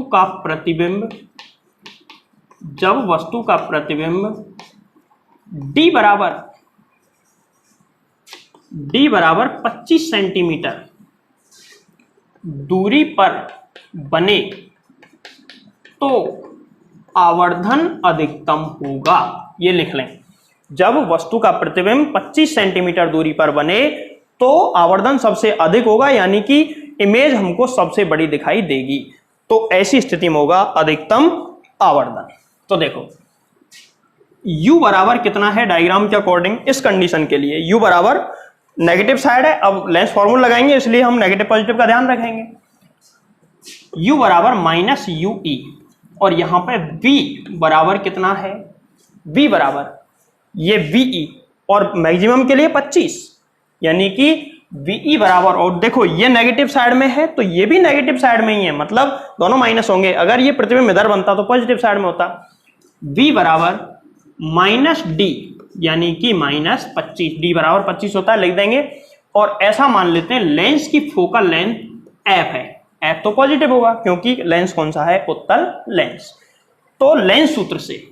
का प्रतिबिंब D बराबर 25 सेंटीमीटर दूरी पर बने तो आवर्धन अधिकतम होगा। ये लिख लें, जब वस्तु का प्रतिबिंब 25 सेंटीमीटर दूरी पर बने तो आवर्धन सबसे अधिक होगा, यानी कि इमेज हमको सबसे बड़ी दिखाई देगी। तो ऐसी स्थिति में होगा अधिकतम आवर्धन। तो देखो U बराबर कितना है डायग्राम के अकॉर्डिंग इस कंडीशन के लिए? U बराबर नेगेटिव साइड है, अब लेंस फॉर्मूला लगाएंगे इसलिए हम नेगेटिव पॉजिटिव का ध्यान रखेंगे। U बराबर माइनस UE, और यहां पे V बराबर कितना है? V बराबर ये VE, और मैक्सिमम के लिए 25, यानी कि VE बराबर, और देखो ये नेगेटिव साइड में है तो ये भी नेगेटिव साइड में ही है, मतलब दोनों माइनस होंगे। अगर ये प्रतिबिंब इधर बनता तो पॉजिटिव साइड में होता। V बराबर माइनस D, यानी कि माइनस 25, D बराबर 25 होता है, लिख देंगे। और ऐसा मान लेते हैं लेंस की फोकल लेंथ F है, F तो पॉजिटिव होगा क्योंकि लेंस कौन सा है? उत्तल लेंस। तो लेंस सूत्र से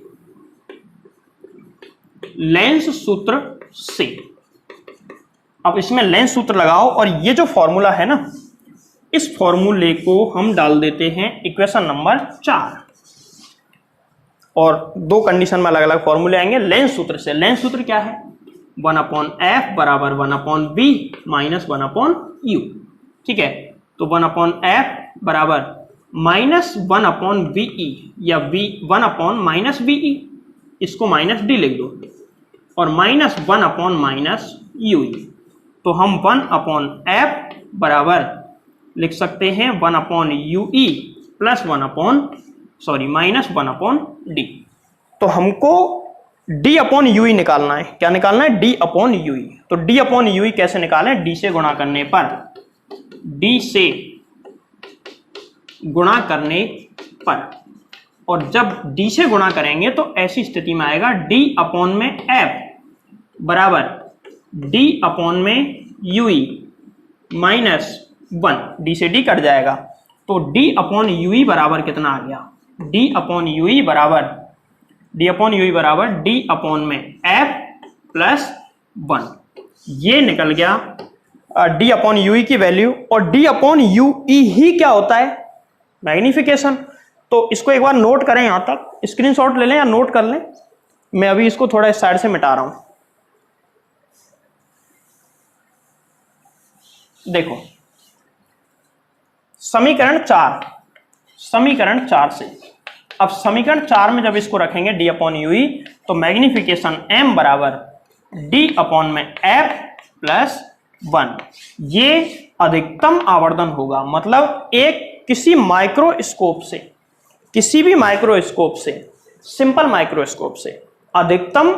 अब इसमें लेंस सूत्र लगाओ, और ये जो फॉर्मूला है ना, इस फॉर्मूले को हम डाल देते हैं इक्वेशन नंबर 4, और दो कंडीशन में अलग अलग फॉर्मूले आएंगे लेंस सूत्र से। लेंस सूत्र क्या है? 1/f बराबर 1/v माइनस 1/u। ठीक है, तो 1/f बराबर माइनस 1/ve या 1/-ve, इसको माइनस d लिख दो, और माइनस 1/-ue। तो हम 1/f बराबर लिख सकते हैं 1/ue प्लस माइनस 1/d। तो हमको डी अपॉन यूई निकालना है। क्या निकालना है? D upon U E. तो डी अपॉन यूई कैसे निकालें? डी से गुणा करने पर, डी से गुणा करने पर, और जब डी से गुणा करेंगे तो ऐसी स्थिति में आएगा डी अपॉन में एफ बराबर डी अपॉन में यूई माइनस 1, डी से डी कट जाएगा। तो डी अपॉन यूई बराबर कितना आ गया? डी अपॉन यूई बराबर डी अपॉन में एफ प्लस 1, ये निकल गया डी अपॉन यूई की वैल्यू। और डी अपॉन यूई ही क्या होता है? मैग्निफिकेशन। तो इसको एक बार नोट करें, यहां तक स्क्रीनशॉट ले लें या नोट कर लें। मैं अभी इसको थोड़ा इस साइड से मिटा रहा हूं। देखो समीकरण 4 से, अब समीकरण 4 में जब इसको रखेंगे डी अपॉन यूई, तो मैग्निफिकेशन m बराबर डी अपॉन में एफ प्लस 1, ये अधिकतम आवर्धन होगा। मतलब एक किसी माइक्रोस्कोप से, किसी भी माइक्रोस्कोप से, सिंपल माइक्रोस्कोप से अधिकतम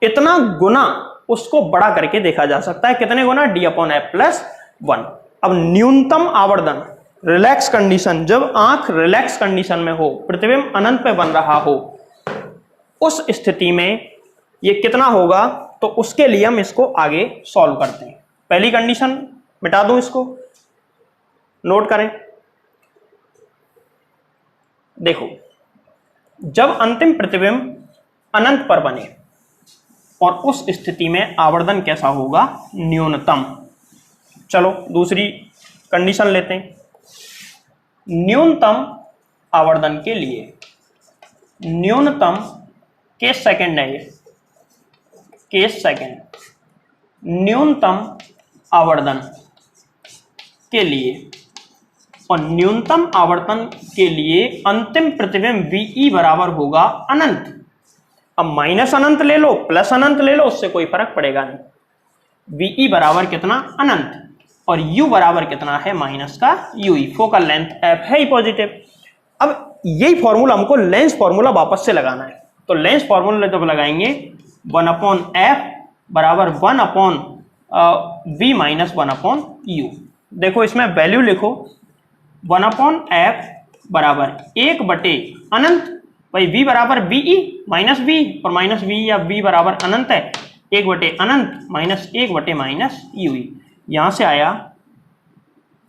इतना गुना उसको बड़ा करके देखा जा सकता है। कितने गुना? D upon F plus 1। अब न्यूनतम आवर्धन, रिलैक्स कंडीशन, जब आंख रिलैक्स कंडीशन में हो, प्रतिबिंब अनंत पे बन रहा हो, उस स्थिति में ये कितना होगा? तो उसके लिए हम इसको आगे सॉल्व करते हैं। पहली कंडीशन मिटा दूं, इसको नोट करें। देखो, जब अंतिम प्रतिबिंब अनंत पर बने और उस स्थिति में आवर्धन कैसा होगा? न्यूनतम। चलो दूसरी कंडीशन लेते हैं। न्यूनतम आवर्धन के लिए, न्यूनतम केस सेकंड है ये, केस सेकंड, न्यूनतम आवर्धन के लिए, और न्यूनतम आवर्तन के लिए अंतिम प्रतिबिंब Ve बराबर होगा अनंत। अब माइनस अनंत ले लो, प्लस अनंत ले लो, उससे कोई फर्क पड़ेगा नहीं। Ve बराबर कितना? अनंत। और U बराबर कितना है? माइनस का यूई। फोकल लेंथ एफ है ही पॉजिटिव। अब यही फॉर्मूला हमको लेंस फॉर्मूला वापस से लगाना है। तो लेंस फॉर्मूला जब लगाएंगे 1 अपॉन एफ बराबर 1 upon V minus 1 upon U. देखो इसमें वैल्यू लिखो, 1 अपॉन एफ बराबर 1 बटे अनंत, भाई v बराबर Ve माइनस v, और माइनस v या v बराबर अनंत है, 1 बटे अनंत माइनस 1 बटे माइनस यूई। यहां से आया,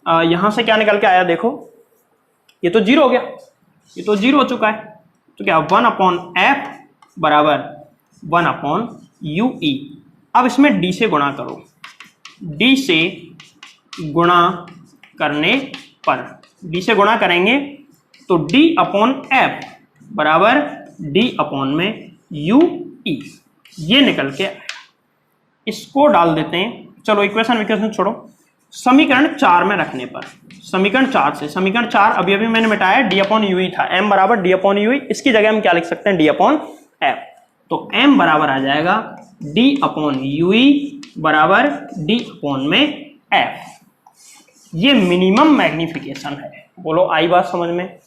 यहां से क्या निकल के आया? देखो ये तो 0 हो गया, ये तो 0 हो चुका है। तो क्या 1 अपॉन एफ बराबर 1 अपॉन यूई। अब इसमें d से गुणा करो, d से गुणा करने पर, d से गुणा करेंगे तो d अपॉन एफ बराबर d अपॉन में यूई, ये निकल के आएगा। इसको डाल देते हैं। चलो इक्वेशन छोड़ो, समीकरण 4 में रखने पर, समीकरण 4 से, समीकरण 4 अभी अभी मैंने मिटाया, डी अपॉन यूई था, m बराबर डी अपॉन यूई, इसकी जगह हम क्या लिख सकते हैं? D upon F. तो m बराबर आ जाएगा डी अपॉन यूई बराबर डी अपॉन में एफ। ये मिनिमम मैग्निफिकेशन है। बोलो आई बात समझ में?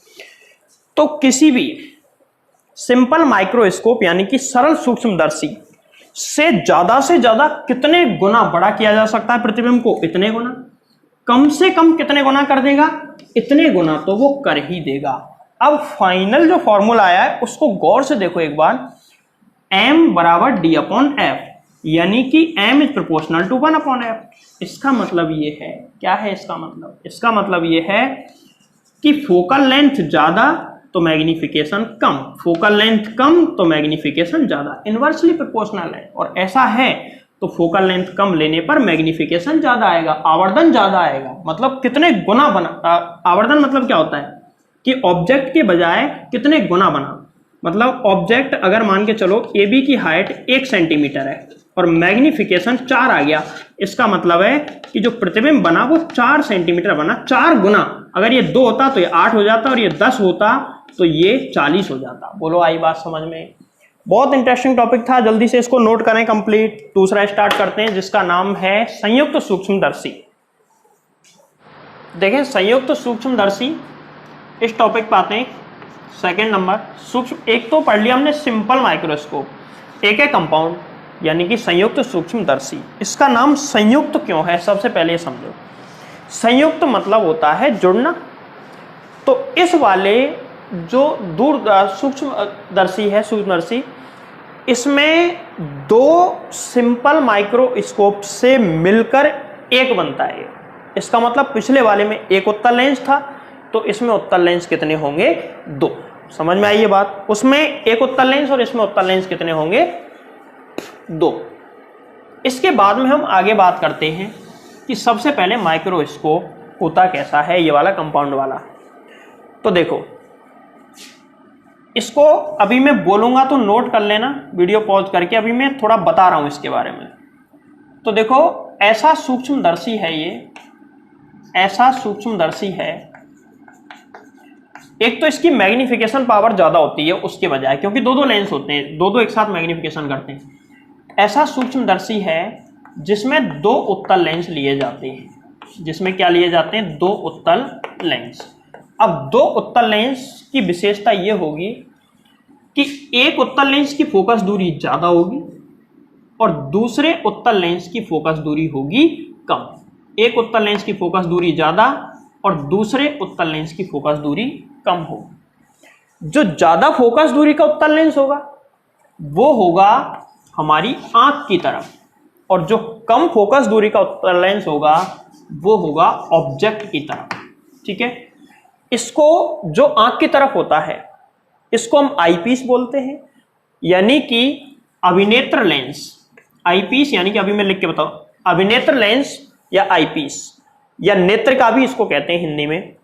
तो किसी भी सिंपल माइक्रोस्कोप यानी कि सरल सूक्ष्मदर्शी से ज्यादा कितने गुना बड़ा किया जा सकता है प्रतिबिंब को? इतने गुना। कम से कम कितने गुना कर देगा? इतने गुना तो वो कर ही देगा। अब फाइनल जो फॉर्मूला आया है उसको गौर से देखो एक बार, m बराबर d अपॉन एफ, यानी कि m is proportional to 1 upon F. इसका मतलब ये है, क्या है इसका मतलब? इसका मतलब ये है कि फोकल लेंथ ज्यादा तो मैग्निफिकेशन कम, फोकल लेंथ कम तो मैग्निफिकेशन ज्यादा, इनवर्सली प्रोपोर्शनल है। और ऐसा है तो फोकल लेंथ कम लेने पर मैग्निफिकेशन ज्यादा आएगा, आवर्धन ज्यादा आएगा। मतलब कितने गुना बना, आवर्धन मतलब क्या होता है कि ऑब्जेक्ट के बजाय कितने गुना बना। मतलब ऑब्जेक्ट अगर मान के चलो AB की हाइट 1 सेंटीमीटर है और मैग्निफिकेशन 4 आ गया, इसका मतलब है कि जो प्रतिबिंब बना वो 4 सेंटीमीटर बना, 4 गुना। अगर ये 2 होता तो ये 8 हो जाता, और ये 10 होता तो ये 40 हो जाता। बोलो आई बात समझ में? बहुत इंटरेस्टिंग टॉपिक था, जल्दी से इसको नोट करें कंप्लीट। दूसरा स्टार्ट करते हैं जिसका नाम है संयुक्त सूक्ष्मदर्शी। देखें संयुक्त सूक्ष्मदर्शी, इस टॉपिक पे आते हैं। सेकंड नंबर सूक्ष्म, एक तो पढ़ लिया हमने सिंपल माइक्रोस्कोप, एक है कंपाउंड यानी कि संयुक्त सूक्ष्मदर्शी। इसका नाम संयुक्त क्यों है, सबसे पहले ये समझो। संयुक्त मतलब होता है जुड़ना। तो इस वाले जो दूर सूक्ष्मदर्शी है, सूक्ष्मदर्शी, इसमें दो सिंपल माइक्रोस्कोप से मिलकर एक बनता है। इसका मतलब पिछले वाले में एक उत्तल लेंस था, तो इसमें उत्तल लेंस कितने होंगे, 2। समझ में आई ये बात? उसमें एक उत्तल लेंस और इसमें उत्तल लेंस कितने होंगे, 2। इसके बाद में हम आगे बात करते हैं कि सबसे पहले माइक्रोस्कोप होता कैसा है, ये वाला कंपाउंड वाला। तो देखो, इसको अभी मैं बोलूंगा तो नोट कर लेना, वीडियो पॉज करके। अभी मैं थोड़ा बता रहा हूं इसके बारे में। तो देखो, ऐसा सूक्ष्मदर्शी है ये, ऐसा सूक्ष्मदर्शी है। एक तो इसकी मैग्निफिकेशन पावर ज्यादा होती है उसके बजाय, क्योंकि दो लेंस होते हैं, दो एक साथ मैग्निफिकेशन करते हैं। ऐसा सूक्ष्मदर्शी है जिसमें 2 उत्तल लेंस लिए जाते हैं। जिसमें क्या लिए जाते हैं, 2 उत्तल लेंस। अब 2 उत्तल लेंस की विशेषता ये होगी कि एक उत्तल लेंस की फोकस दूरी ज्यादा होगी और दूसरे उत्तल लेंस की फोकस दूरी होगी कम। एक उत्तल लेंस की फोकस दूरी ज्यादा और दूसरे उत्तल लेंस की फोकस दूरी कम होगी। जो ज्यादा फोकस दूरी का उत्तल लेंस होगा वो होगा हमारी आंख की तरफ, और जो कम फोकस दूरी का उत्तल लेंस होगा वो होगा ऑब्जेक्ट की तरफ। ठीक है, इसको जो आंख की तरफ होता है इसको हम आईपीस बोलते हैं, यानी कि अभिनेत्र लेंस। आईपीस यानी कि अभी मैं लिख के बताऊं, अभिनेत्र लेंस या आईपीस या नेत्रिका भी इसको कहते हैं हिंदी में।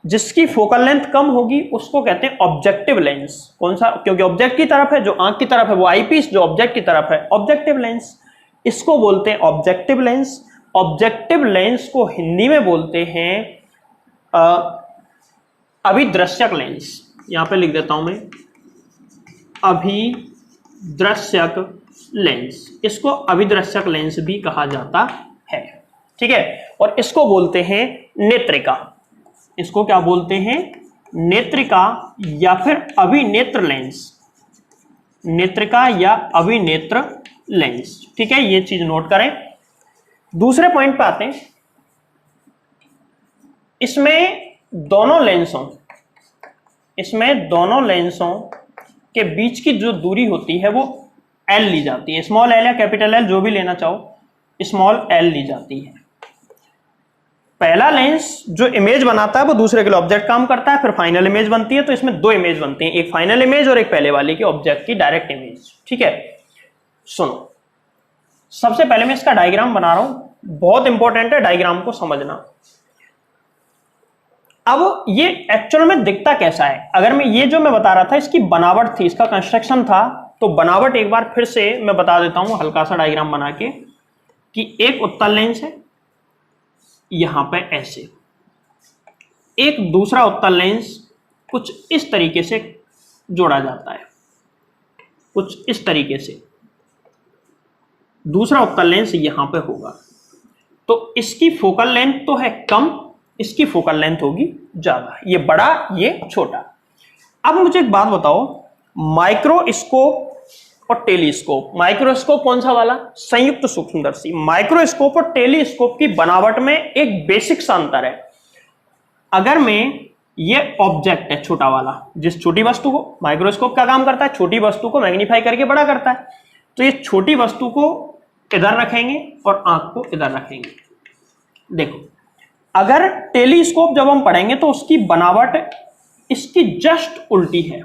जिसकी फोकल लेंथ कम होगी उसको कहते हैं ऑब्जेक्टिव लेंस। कौन सा? क्योंकि ऑब्जेक्ट की तरफ है, जो आंख की तरफ है वो आईपीस, जो ऑब्जेक्ट की तरफ है ऑब्जेक्टिव लेंस। इसको बोलते हैं ऑब्जेक्टिव लेंस। ऑब्जेक्टिव लेंस को हिंदी में बोलते हैं अभिदृश्यक लेंस। यहां पे लिख देता हूं मैं, अभिदृश्यक लेंस। इसको अभिदृश्यक लेंस भी कहा जाता है। ठीक है, और इसको बोलते हैं नेत्रिका। इसको क्या बोलते हैं, नेत्रिका या फिर अभिनेत्र लेंस। नेत्रिका या अभिनेत्र लेंस। ठीक है, ये चीज नोट करें। दूसरे पॉइंट पे आते हैं। इसमें दोनों लेंसों के बीच की जो दूरी होती है वो एल ली जाती है। स्मॉल एल या कैपिटल एल, जो भी लेना चाहो, स्मॉल एल ली जाती है। पहला लेंस जो इमेज बनाता है वो दूसरे के लिए ऑब्जेक्ट काम करता है, फिर फाइनल इमेज बनती है। तो इसमें 2 इमेज बनती हैं, एक फाइनल इमेज और एक पहले वाले की ऑब्जेक्ट की डायरेक्ट इमेज। ठीक है, सुनो, सबसे पहले मैं इसका डायग्राम बना रहा हूं, बहुत इंपॉर्टेंट है डायग्राम को समझना। अब ये एक्चुअल में दिखता कैसा है, अगर मैं ये जो मैं बता रहा था इसकी बनावट थी, इसका कंस्ट्रक्शन था, तो बनावट एक बार फिर से मैं बता देता हूं हल्का सा डायग्राम बना के, कि एक उत्तल लेंस है यहां पे ऐसे, एक दूसरा उत्तल लेंस कुछ इस तरीके से जोड़ा जाता है, कुछ इस तरीके से दूसरा उत्तल लेंस यहां पे होगा। तो इसकी फोकल लेंथ तो है कम, इसकी फोकल लेंथ होगी ज्यादा, ये बड़ा ये छोटा। अब मुझे एक बात बताओ, माइक्रोस्कोप और टेलीस्कोप, माइक्रोस्कोप कौन सा वाला, संयुक्त सूक्ष्मदर्शी। माइक्रोस्कोप और टेलीस्कोप की बनावट में एक बेसिक सा अंतर है। अगर मैं, ये ऑब्जेक्ट है छोटा वाला, जिस छोटी वस्तु को, माइक्रोस्कोप का काम करता है छोटी वस्तु को मैग्नीफाई करके बड़ा करता है, तो ये छोटी वस्तु को इधर रखेंगे और आंख को इधर रखेंगे। देखो, अगर टेलीस्कोप जब हम पढ़ेंगे तो उसकी बनावट इसकी जस्ट उल्टी है,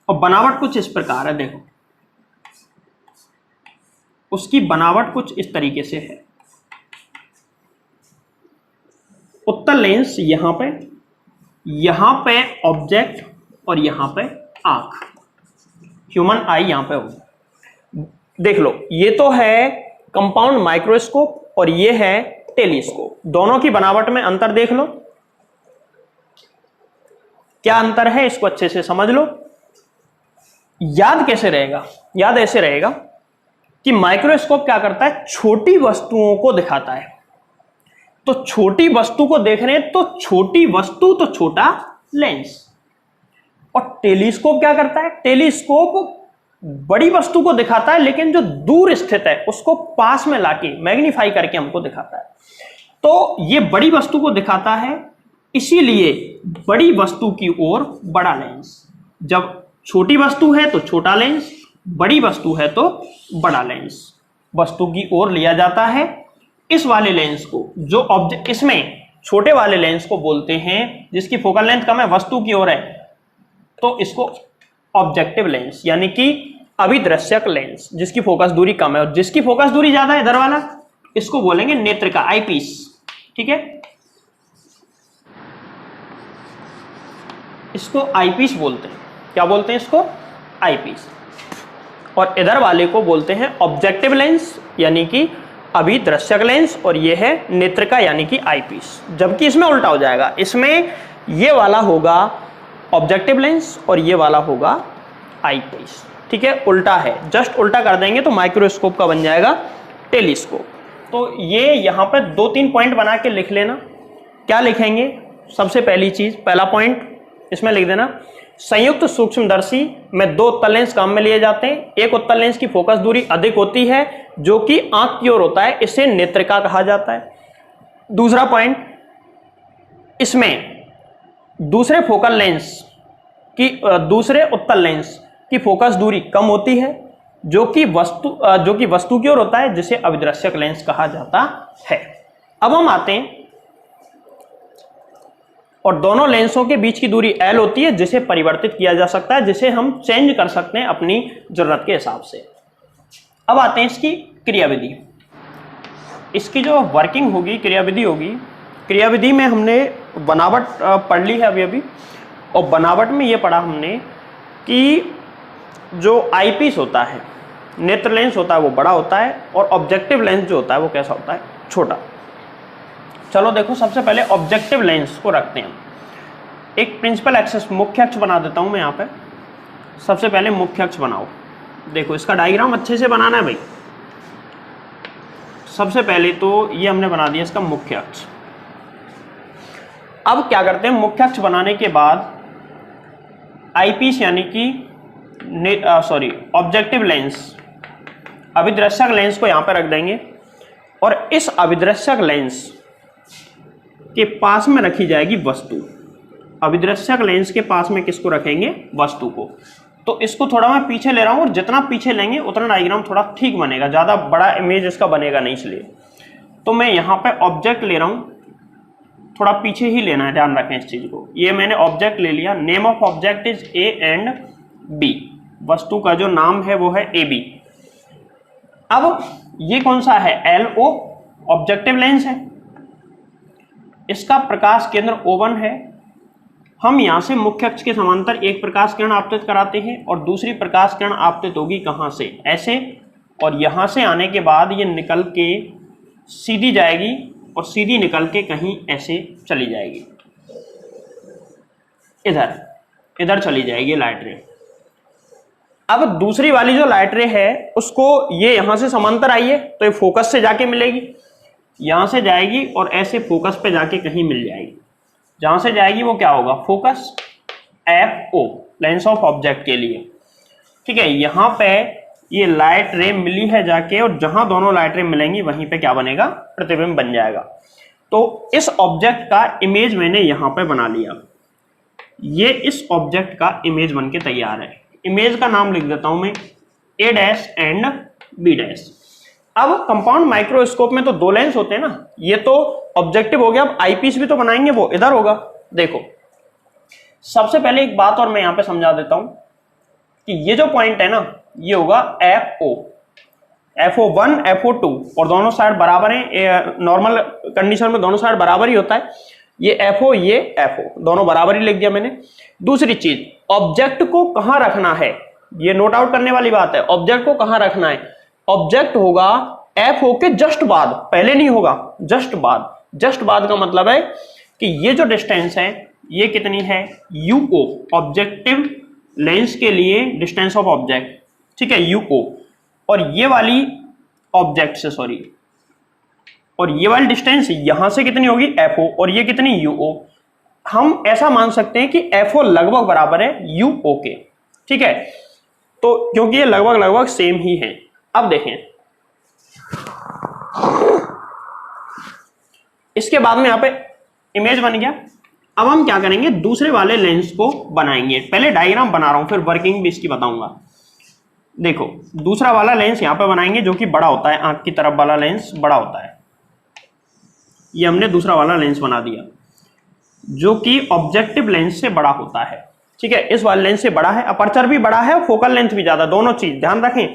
और बनावट कुछ इस प्रकार है। देखो, उसकी बनावट कुछ इस तरीके से है। उत्तल लेंस यहां पे ऑब्जेक्ट और यहां पे आंख, ह्यूमन आई यहां पे होगा। देख लो, ये तो है कंपाउंड माइक्रोस्कोप और ये है टेलीस्कोप। दोनों की बनावट में अंतर देख लो, क्या अंतर है इसको अच्छे से समझ लो। याद कैसे रहेगा, याद ऐसे रहेगा कि माइक्रोस्कोप क्या करता है, छोटी वस्तुओं को दिखाता है। तो छोटी वस्तु को देख रहे हैं तो छोटी वस्तु तो छोटा लेंस, और टेलीस्कोप क्या करता है? टेलीस्कोप बड़ी वस्तु को दिखाता है, लेकिन जो दूर स्थित है उसको पास में लाके मैग्नीफाई करके हमको दिखाता है। तो ये बड़ी वस्तु को दिखाता है, इसीलिए बड़ी वस्तु की ओर बड़ा लेंस। जब छोटी वस्तु है तो छोटा लेंस, बड़ी वस्तु है तो बड़ा लेंस वस्तु की ओर लिया जाता है। इस वाले लेंस को, जो ऑब्जेक्ट, इसमें छोटे वाले लेंस को बोलते हैं, जिसकी फोकल लेंथ कम है, वस्तु की ओर है, तो इसको ऑब्जेक्टिव लेंस यानी कि अभिदृश्यक लेंस, जिसकी फोकस दूरी कम है। और जिसकी फोकस दूरी ज्यादा है, इधर वाला, इसको बोलेंगे नेत्रिका, आईपीस। ठीक है, इसको आईपीस बोलते हैं। क्या बोलते हैं इसको? आईपीस। और इधर वाले को बोलते हैं ऑब्जेक्टिव लेंस यानी कि अभिदृश्यक लेंस, और ये है नेत्रिका यानी कि आईपीस। जबकि इसमें उल्टा हो जाएगा, इसमें ये वाला होगा ऑब्जेक्टिव लेंस और ये वाला होगा आईपीस। ठीक है, उल्टा है, जस्ट उल्टा कर देंगे तो माइक्रोस्कोप का बन जाएगा टेलीस्कोप। तो ये यहाँ पर 2-3 पॉइंट बना के लिख लेना। क्या लिखेंगे? सबसे पहली चीज, पहला पॉइंट इसमें लिख देना, संयुक्त सूक्ष्मदर्शी में 2 उत्तल लेंस काम में लिए जाते हैं। एक उत्तल लेंस की फोकस दूरी अधिक होती है, जो कि आंख की ओर होता है, इसे नेत्रिका कहा जाता है। दूसरा पॉइंट, इसमें दूसरे फोकल लेंस की, दूसरे उत्तल लेंस की फोकस दूरी कम होती है, जो कि वस्तु की ओर होता है, जिसे अभिदृश्यक लेंस कहा जाता है। अब हम आते हैं, और दोनों लेंसों के बीच की दूरी L होती है, जिसे परिवर्तित किया जा सकता है, जिसे हम चेंज कर सकते हैं अपनी जरूरत के हिसाब से। अब आते हैं इसकी क्रियाविधि। इसकी जो वर्किंग होगी, क्रियाविधि होगी, क्रियाविधि में हमने बनावट पढ़ ली है अभी, और बनावट में ये पढ़ा हमने कि जो आईपीस होता है, नेत्र लेंस होता है, वो बड़ा होता है, और ऑब्जेक्टिव लेंस जो होता है वो कैसा होता है? छोटा। चलो देखो, सबसे पहले ऑब्जेक्टिव लेंस को रखते हैं। एक प्रिंसिपल एक्सिस, मुख्य अक्ष बना देता हूं मैं यहाँ पे। सबसे पहले मुख्य अक्ष बनाओ। देखो, इसका डायग्राम अच्छे से बनाना है भाई। सबसे पहले तो ये हमने बना दिया इसका मुख्य अक्ष। अब क्या करते हैं, मुख्य अक्ष बनाने के बाद आईपीस यानी कि ऑब्जेक्टिव लेंस, अभिदृश्यक लेंस को यहां पर रख देंगे, और इस अभिदृश्यक लेंस के पास में रखी जाएगी वस्तु। अभिदृश्यक लेंस के पास में किसको रखेंगे? वस्तु को। तो इसको थोड़ा मैं पीछे ले रहा हूं, और जितना पीछे लेंगे उतना डायग्राम थोड़ा ठीक बनेगा, ज्यादा बड़ा इमेज इसका बनेगा नहीं, इसलिए तो मैं यहां पे ऑब्जेक्ट ले रहा हूं, थोड़ा पीछे ही लेना है, ध्यान रखें इस चीज को। ये मैंने ऑब्जेक्ट ले लिया, name of object is A and B, वस्तु का जो नाम है वो है ए बी। अब ये कौन सा है? LO, ऑब्जेक्टिव लेंस है, इसका प्रकाश केंद्र O1 है। हम यहां से मुख्य अक्ष के समांतर एक प्रकाश किरण आपतित कराते हैं, और दूसरी प्रकाश किरण आपतित होगी कहां से? ऐसे, और यहां से आने के बाद ये निकल के सीधी जाएगी, और सीधी निकल के कहीं ऐसे चली जाएगी, इधर चली जाएगी लाइट रे। अब दूसरी वाली जो लाइट रे है, उसको ये यहां से समांतर आई है, तो ये फोकस से जाके मिलेगी, यहां से जाएगी और ऐसे फोकस पे जाके कहीं मिल जाएगी। जहां से जाएगी वो क्या होगा? Focus, FO, lens of object के लिए। ठीक है, यहां पे ये लाइट रे मिली है जाके, और जहां दोनों लाइट रे मिलेंगी वहीं पे क्या बनेगा? प्रतिबिंब बन जाएगा। तो इस ऑब्जेक्ट का इमेज मैंने यहां पे बना लिया, ये इस ऑब्जेक्ट का इमेज बन के तैयार है। इमेज का नाम लिख देता हूं मैं A' एंड B'। अब कंपाउंड माइक्रोस्कोप में तो 2 लेंस होते हैं ना, ये तो ऑब्जेक्टिव हो गया। अब आईपीस भी तो बनाएंगे, वो इधर होगा। देखो, सबसे पहले एक बात और मैं यहां पे समझा देता हूं कि ये जो पॉइंट है ना, ये होगा FO, FO1, FO2, और दोनों साइड बराबर हैं। नॉर्मल कंडीशन में दोनों साइड बराबर ही होता है। ये FO, ये FO, दोनों बराबर ही लिख दिया मैंने। दूसरी चीज, ऑब्जेक्ट को कहां रखना है, ये नोट आउट करने वाली बात है। ऑब्जेक्ट को कहां रखना है? ऑब्जेक्ट होगा FO के जस्ट बाद, पहले नहीं होगा, जस्ट बाद। जस्ट बाद का मतलब है कि ये जो डिस्टेंस है, ये कितनी है? UO, ऑब्जेक्टिव लेंस के लिए डिस्टेंस ऑफ ऑब्जेक्ट। ठीक है, UO, और ये वाली ऑब्जेक्ट से, सॉरी, और ये वाली डिस्टेंस यहां से कितनी होगी? FO, और ये कितनी? UO। हम ऐसा मान सकते हैं कि FO लगभग बराबर है UO के, ठीक है। तो क्योंकि ये लगभग लगभग सेम ही है। अब देखें, इसके बाद में यहाँ पे इमेज बन गया। अब हम क्या करेंगे, दूसरे वाले लेंस को बनाएंगे। पहले डायग्राम बना रहा हूं, फिर वर्किंग भी इसकी बताऊंगा। देखो, दूसरा वाला लेंस यहाँ पे बनाएंगे जो कि बड़ा होता है, आंख की तरफ वाला लेंस बड़ा होता है। ये हमने दूसरा वाला लेंस बना दिया जो कि ऑब्जेक्टिव लेंस से बड़ा होता है, ठीक है। इस वाले लेंस से बड़ा है, अपर्चर भी बड़ा है और फोकल लेंथ भी ज्यादा, दोनों चीज ध्यान रखें।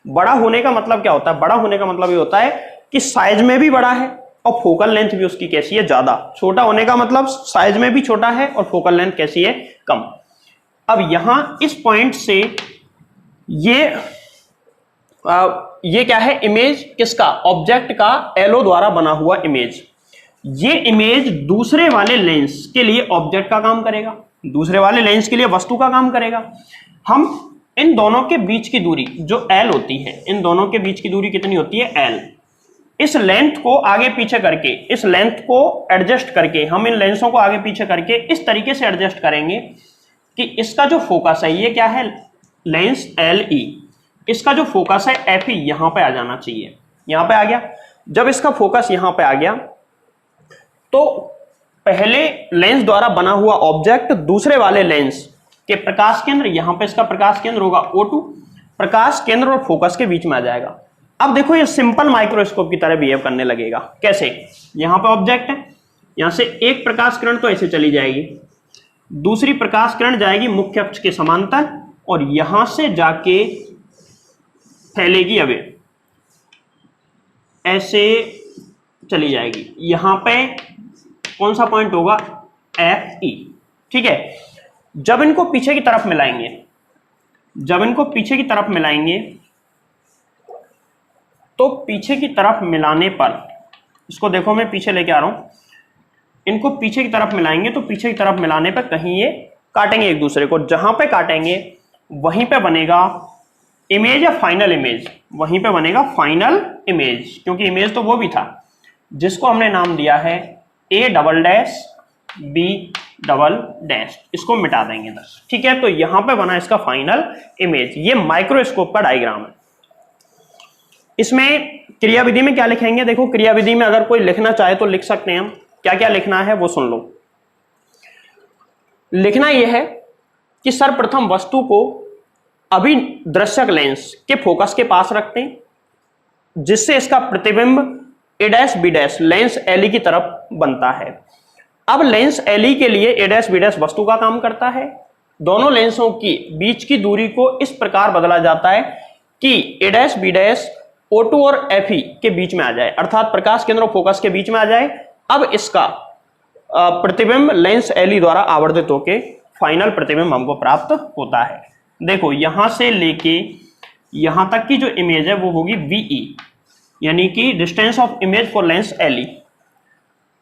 बड़ा होने का मतलब क्या होता है, बड़ा होने का मतलब ये होता है कि साइज में भी बड़ा है और फोकल लेंथ भी उसकी कैसी है, ज्यादा। छोटा होने का मतलब साइज में भी छोटा है और फोकल लेंथ कैसी है, कम। अब यहां इस पॉइंट से ये क्या है, इमेज किसका, ऑब्जेक्ट का एलो द्वारा बना हुआ इमेज। ये इमेज दूसरे वाले लेंस के लिए ऑब्जेक्ट का काम करेगा, दूसरे वाले लेंस के लिए वस्तु का काम करेगा। हम इन दोनों के बीच की दूरी जो एल होती है, इन दोनों के बीच की दूरी कितनी होती है, एल। इस लेंथ को आगे पीछे करके, इस लेंथ को एडजस्ट करके, हम इन लेंसों को आगे पीछे करके इस तरीके से एडजस्ट करेंगे कि इसका जो फोकस है, ये क्या है, लेंस LE, इसका जो फोकस है FE यहां पे आ जाना चाहिए। यहां पे आ गया। जब इसका फोकस यहां पे आ गया तो पहले लेंस द्वारा बना हुआ ऑब्जेक्ट दूसरे वाले लेंस के प्रकाश केंद्र, यहां पे इसका प्रकाश केंद्र होगा O2, प्रकाश केंद्र और फोकस के बीच में आ जाएगा। अब देखो, ये सिंपल माइक्रोस्कोप की तरह बिहेव करने लगेगा। कैसे, यहां पे ऑब्जेक्ट है, यहां से एक प्रकाश किरण तो ऐसे चली जाएगी, दूसरी प्रकाश किरण जाएगी मुख्य अक्ष के समांतर और यहां से जाके फैलेगी अवे, ऐसे चली जाएगी। यहां पे कौन सा पॉइंट होगा, FE, ठीक है। जब इनको पीछे की तरफ मिलाएंगे, जब इनको पीछे की तरफ मिलाएंगे तो पीछे की तरफ मिलाने पर, इसको देखो मैं पीछे लेके आ रहा हूं, इनको पीछे की तरफ मिलाएंगे तो पीछे की तरफ मिलाने पर कहीं ये काटेंगे एक दूसरे को, जहां पे काटेंगे वहीं पे बनेगा इमेज या फाइनल इमेज, वहीं पे बनेगा फाइनल इमेज। क्योंकि इमेज तो वो भी था जिसको हमने नाम दिया है A''B'', इसको मिटा देंगे 10, ठीक है। तो यहां पे बना इसका फाइनल इमेज। ये माइक्रोस्कोप का डायग्राम है। इसमें क्रियाविधि में क्या लिखेंगे, देखो क्रियाविधि में अगर कोई लिखना चाहे तो लिख सकते हैं हम। क्या क्या लिखना है वो सुन लो। लिखना यह है कि सर्वप्रथम वस्तु को अभिदृश्यक लेंस के फोकस के पास रखते हैं, जिससे इसका प्रतिबिंब A''B' लेंस LE की तरफ बनता है। अब लेंस LE के लिए A''B' वस्तु का काम करता है। दोनों लेंसों की बीच की दूरी को इस प्रकार बदला जाता है कि A''B' O2 और FE के बीच में आ जाए, अर्थात प्रकाश केंद्र और फोकस के बीच में आ जाए। अब इसका प्रतिबिंब लेंस LE द्वारा आवर्धित होकर फाइनल प्रतिबिंब हमको प्राप्त होता है। देखो, यहां से लेके यहां तक की जो इमेज है वो होगी VE, यानी कि distance of image for Lenz LE।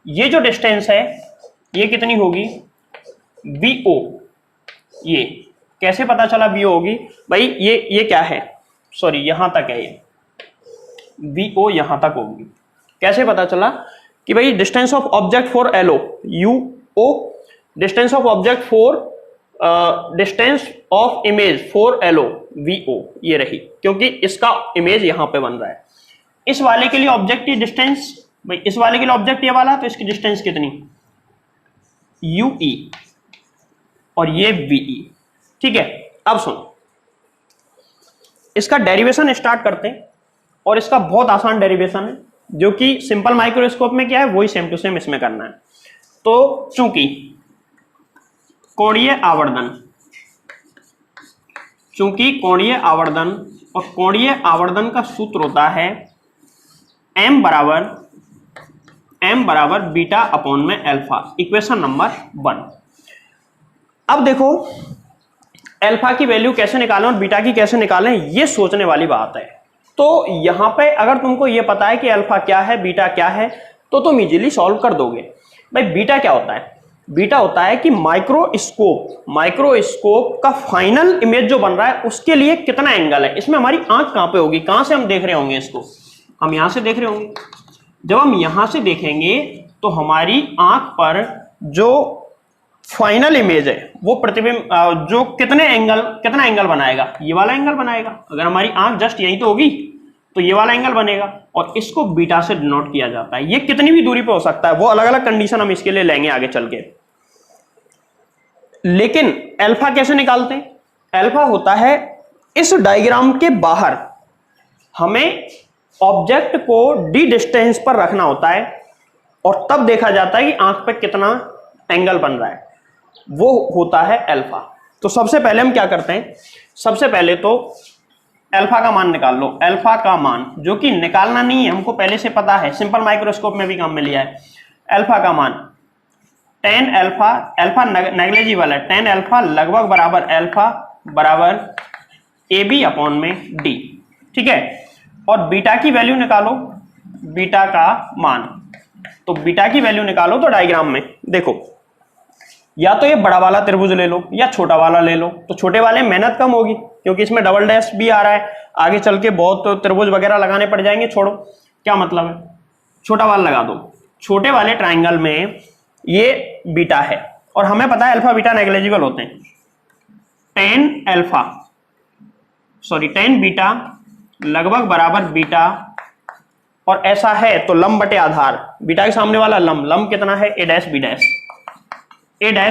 ये जो डिस्टेंस है ये कितनी होगी, VO। ये कैसे पता चला VO होगी भाई, ये क्या है, सॉरी यहां तक है, ये VO यहां तक होगी। कैसे पता चला कि भाई distance of object for LO UO, distance of object for distance of image for LO VO, ये रही, क्योंकि इसका इमेज यहां पे बन रहा है। इस वाले के लिए ऑब्जेक्ट की डिस्टेंस, भाई इस वाले के लिए ऑब्जेक्ट ये वाला, तो इसकी डिस्टेंस कितनी, UE, और ये VE, ठीक है। अब सुनो, इसका डेरिवेशन स्टार्ट करते हैं, और इसका बहुत आसान डेरिवेशन है, जो कि सिंपल माइक्रोस्कोप में क्या है वही सेम टू सेम इसमें करना है। तो चूंकि कोणीय आवर्धन और कोणीय आवर्धन का सूत्र होता है m बराबर बीटा अपॉन में अल्फा, इक्वेशन नंबर 1। अब देखो, अल्फा की वैल्यू कैसे निकालें और बीटा की कैसे निकालें, ये सोचने वाली बात है। तो यहां पे अगर तुमको ये पता है कि अल्फा क्या है बीटा क्या है तो तुम इजीली सॉल्व कर दोगे। भाई बीटा क्या होता है, बीटा होता है कि माइक्रोस्कोप का फाइनल इमेज जो बन रहा है उसके लिए कितना एंगल है। इसमें हमारी आंख कहां पे होगी, कहां से हम देख रहे होंगे इसको, हम यहां से देख रहे होंगे। जब हम यहां से देखेंगे तो हमारी आंख पर जो फाइनल इमेज है वो प्रतिबिंब जो कितना एंगल बनाएगा, ये वाला एंगल बनाएगा। अगर हमारी आंख जस्ट यहीं तो होगी तो ये वाला एंगल बनेगा, और इसको बीटा से डिनोट किया जाता है। ये कितनी भी दूरी पे हो सकता है, वो अलग अलग कंडीशन हम इसके लिए लेंगे आगे चल के। लेकिन अल्फा कैसे निकालते हैं? अल्फा होता है इस डायग्राम के बाहर, हमें ऑब्जेक्ट को डी डिस्टेंस पर रखना होता है और तब देखा जाता है कि आंख पे कितना एंगल बन रहा है, वो होता है अल्फा। तो सबसे पहले हम क्या करते हैं, सबसे पहले तो अल्फा का मान निकाल लो। अल्फा का मान, जो कि निकालना नहीं है, हमको पहले से पता है, सिंपल माइक्रोस्कोप में भी काम में लिया है। अल्फा का मान tan अल्फा, अल्फा नेग्लिजिबल है, tan अल्फा लगभग बराबर अल्फा बराबर AB अपॉन में D, ठीक है। और बीटा की वैल्यू निकालो, बीटा का मान, तो बीटा की वैल्यू निकालो तो डायग्राम में देखो, या तो ये बड़ा वाला त्रिभुज ले लो या छोटा वाला ले लो। तो छोटे वाले मेहनत कम होगी क्योंकि इसमें डबल डैश भी आ रहा है, आगे चल के बहुत त्रिभुज वगैरह लगाने पड़ जाएंगे, छोड़ो, क्या मतलब है, छोटा वाला लगा दो। छोटे वाले ट्राइंगल में ये बीटा है और हमें पता है अल्फा बीटा नेग्लिजिबल होते हैं। tan बीटा लगभग बराबर बीटा, और ऐसा है तो लंब बटे आधार, बीटा के सामने वाला लंब कितना है, a dash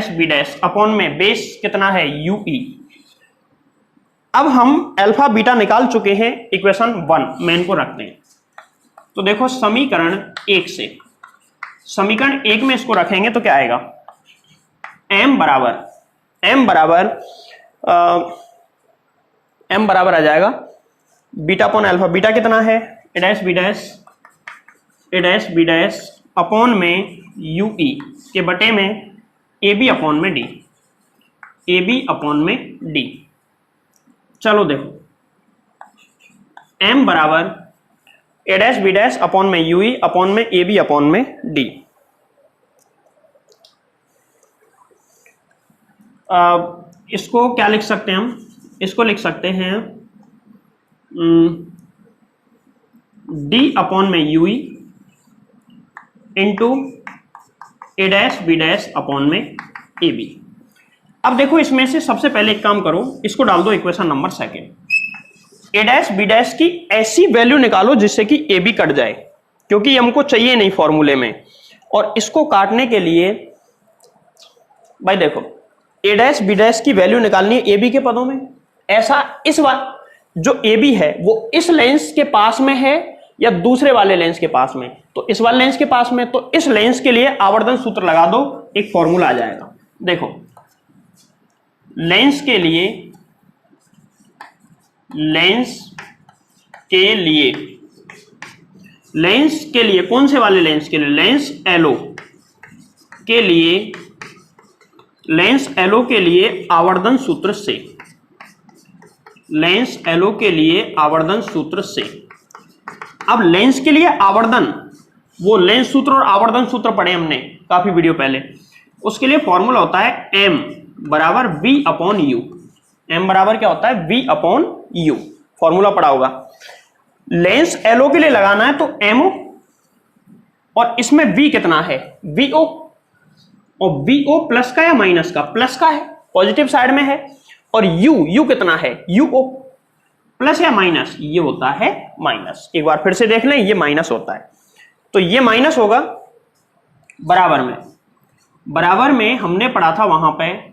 b dash upon में बेस कितना है, ue। अब हम अल्फा बीटा निकाल चुके हैं, इक्वेशन 1 में इनको रखते हैं। तो देखो समीकरण 1 से, समीकरण 1 में इसको रखेंगे तो क्या आएगा, m बराबर आ जाएगा बीटा अपॉन अल्फा। बीटा कितना है, a dash b dash upon में ue के बटे में AB अपॉन में D। चलो देखो m बराबर a dash b dash upon में ue अपॉन में AB अपॉन में D। इसको क्या लिख सकते हैं हम, इसको लिख सकते हैं D अपॉन में ue into a dash b dash upon में AB। अब देखो इसमें से सबसे पहले एक काम करो, इसको डाल दो equation number 2, a dash b dash की ऐसी वैल्यू निकालो जिससे कि AB कट जाए, क्योंकि हमको चाहिए नहीं फॉर्मूले में। और इसको काटने के लिए भाई देखो a डैश b डैश की वैल्यू निकालनी है AB के पदों में। ऐसा इस बार जो AB है वो इस लेंस के पास में है या दूसरे वाले लेंस के पास में, तो इस वाले लेंस के पास में, तो इस लेंस के लिए आवर्धन सूत्र लगा दो, एक फॉर्मूला आ जाएगा। देखो लेंस के लिए कौन से वाले लेंस के लिए, लेंस LO के लिए आवर्धन सूत्र से, लेंस LO के लिए आवर्धन सूत्र से। अब लेंस के लिए आवर्धन, वो लेंस सूत्र और आवर्धन सूत्र पढ़े हमने काफी वीडियो पहले, उसके लिए फॉर्मूला होता है m बराबर v अपॉन u। m बराबर क्या होता है, v अपॉन u, फॉर्मूला पढ़ा होगा। लेंस LO के लिए लगाना है तो MO, और इसमें v कितना है, VO, और VO प्लस का या माइनस का, प्लस का है, पॉजिटिव साइड में है। और u कितना है, UO, प्लस या माइनस, ये होता है माइनस। एक बार फिर से देख लें, ये माइनस होता है, तो ये माइनस होगा बराबर में हमने पढ़ा था वहां पे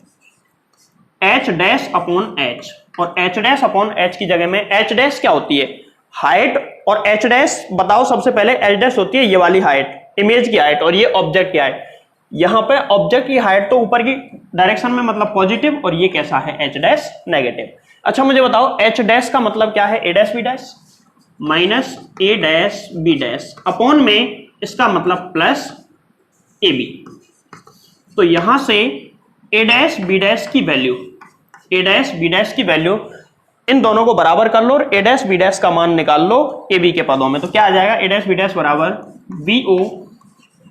h डैश अपॉन h, और h डैश अपॉन h की जगह में h डैश क्या होती है, हाइट, और h डैश बताओ सबसे पहले, h डैश होती है ये वाली हाइट, इमेज की हाइट, और ये ऑब्जेक्ट की हाइट। यहां पे ऑब्जेक्ट की हाइट तो ऊपर की डायरेक्शन में मतलब पॉजिटिव, और ये कैसा है, h डैश नेगेटिव। अच्छा मुझे बताओ h डैश का मतलब क्या है, a dash b dash minus a dash b dash upon में इसका मतलब प्लस ab। तो यहां से a डैश b डैश की वैल्यू इन दोनों को बराबर कर लो और a डैश b डैश का मान निकाल लो ab के पदों में। तो क्या आ जाएगा, a डैश b डैश बराबर VO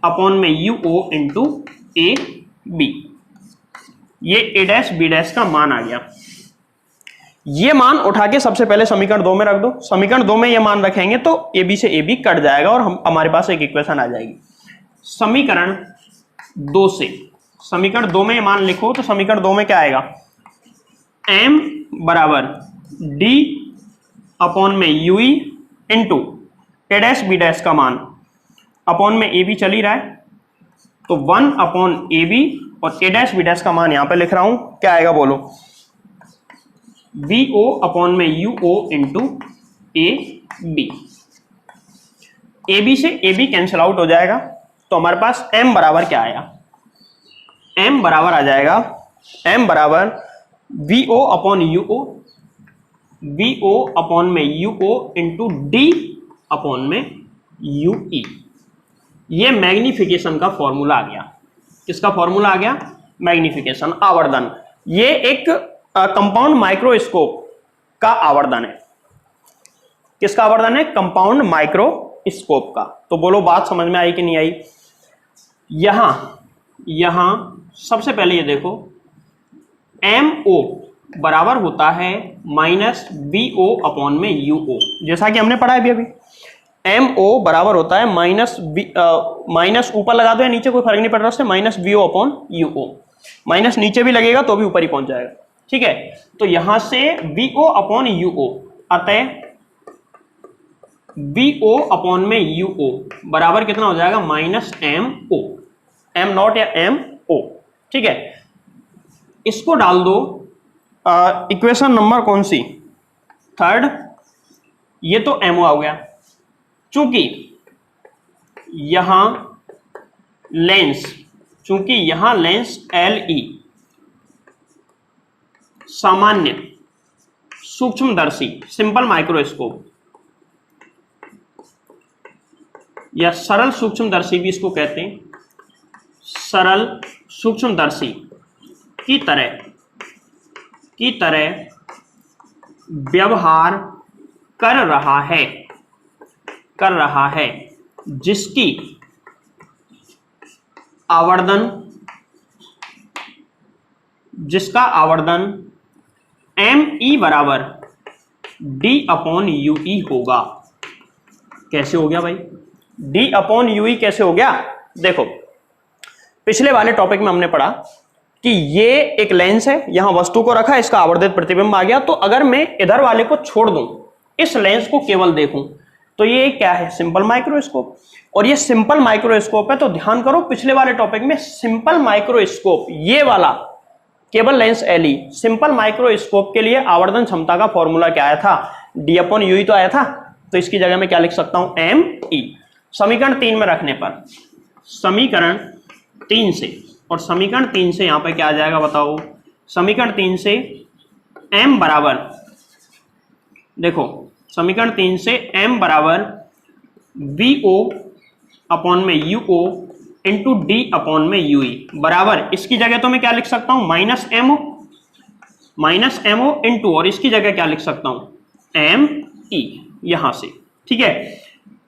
अपॉन में UO इंटू AB। ये a डैश b डैश का मान आ गया। ये मान उठा के सबसे पहले समीकरण 2 में रख दो। समीकरण 2 में ये मान रखेंगे तो AB से AB कट जाएगा और हमारे पास एक इक्वेशन आ जाएगी। समीकरण 2 से समीकरण 2 में मान लिखो तो समीकरण 2 में क्या आएगा, m बराबर d अपॉन में ui into a dash b dash का मान अपॉन में a b चल ही रहा है, तो 1 अपॉन a b और a डैश b डैश का मान यहां पे लिख रहा हूं, क्या आएगा बोलो, vo अपॉन में uo into a b। A B से ए बी कैंसिल आउट हो जाएगा, तो हमारे पास m बराबर क्या आया, m बराबर आ जाएगा, m बराबर vo upon uo, vo upon में uo इंटू d अपॉन में ue। ये मैग्निफिकेशन का फॉर्मूला आ गया। किसका फॉर्मूला आ गया, मैग्निफिकेशन, आवर्धन। ये एक कंपाउंड माइक्रोस्कोप का आवर्धन है। किसका आवर्धन है, कंपाउंड माइक्रोस्कोप का। तो बोलो बात समझ में आई कि नहीं आई। यहां सबसे पहले ये देखो, MO बराबर होता है माइनस VO अपॉन में UO, जैसा कि हमने पढ़ा है अभी। MO बराबर होता है माइनस ऊपर लगा दो या नीचे, कोई फर्क नहीं पड़ रहा उससे, minus VO upon UO। Minus नीचे भी लगेगा तो भी ऊपर ही पहुंच जाएगा, ठीक है। तो यहां से VO अपॉन UO, अतः VO अपॉन में UO बराबर कितना हो जाएगा, माइनस MO, M नॉट या MO, ठीक है। इसको डाल दो इक्वेशन नंबर कौन सी, 3rd। ये तो MO आ गया, चूंकि यहां लेंस LE सामान्य सूक्ष्मदर्शी सिंपल माइक्रोस्कोप या सरल सूक्ष्मदर्शी भी इसको कहते हैं, सरल सूक्ष्मदर्शी की तरह व्यवहार कर रहा है, जिसकी आवर्धन ME बराबर D अपॉन UE होगा। कैसे हो गया भाई, D अपॉन UE कैसे हो गया, देखो पिछले वाले टॉपिक में हमने पढ़ा कि ये एक लेंस है, यहां वस्तु को रखा, इसका आवर्धित प्रतिबिंब आ गया। तो अगर मैं इधर वाले को छोड़ दूं, इस लेंस को केवल देखूं, तो ये क्या है, सिंपल माइक्रोस्कोप। और ये सिंपल माइक्रोस्कोप है, तो ध्यान करो पिछले वाले टॉपिक में सिंपल माइक्रोस्कोप, ये वाला केवल लेंस LE, सिंपल माइक्रोस्कोप के लिए आवर्धन क्षमता का फॉर्मूला क्या आया था, D अपॉन UE तो आया था। तो इसकी जगह में क्या लिख सकता हूं, ME। समीकरण 3 में रखने पर, समीकरण 3 से, और समीकरण 3 से यहां पे क्या आ जाएगा बताओ, समीकरण 3 से M बराबर, देखो समीकरण 3 से M बराबर VO अपॉन में UO इंटू D अपॉन में UE बराबर, इसकी जगह तो मैं क्या लिख सकता हूं, माइनस MO इंटू, और इसकी जगह क्या लिख सकता हूं, ME, यहां से, ठीक है।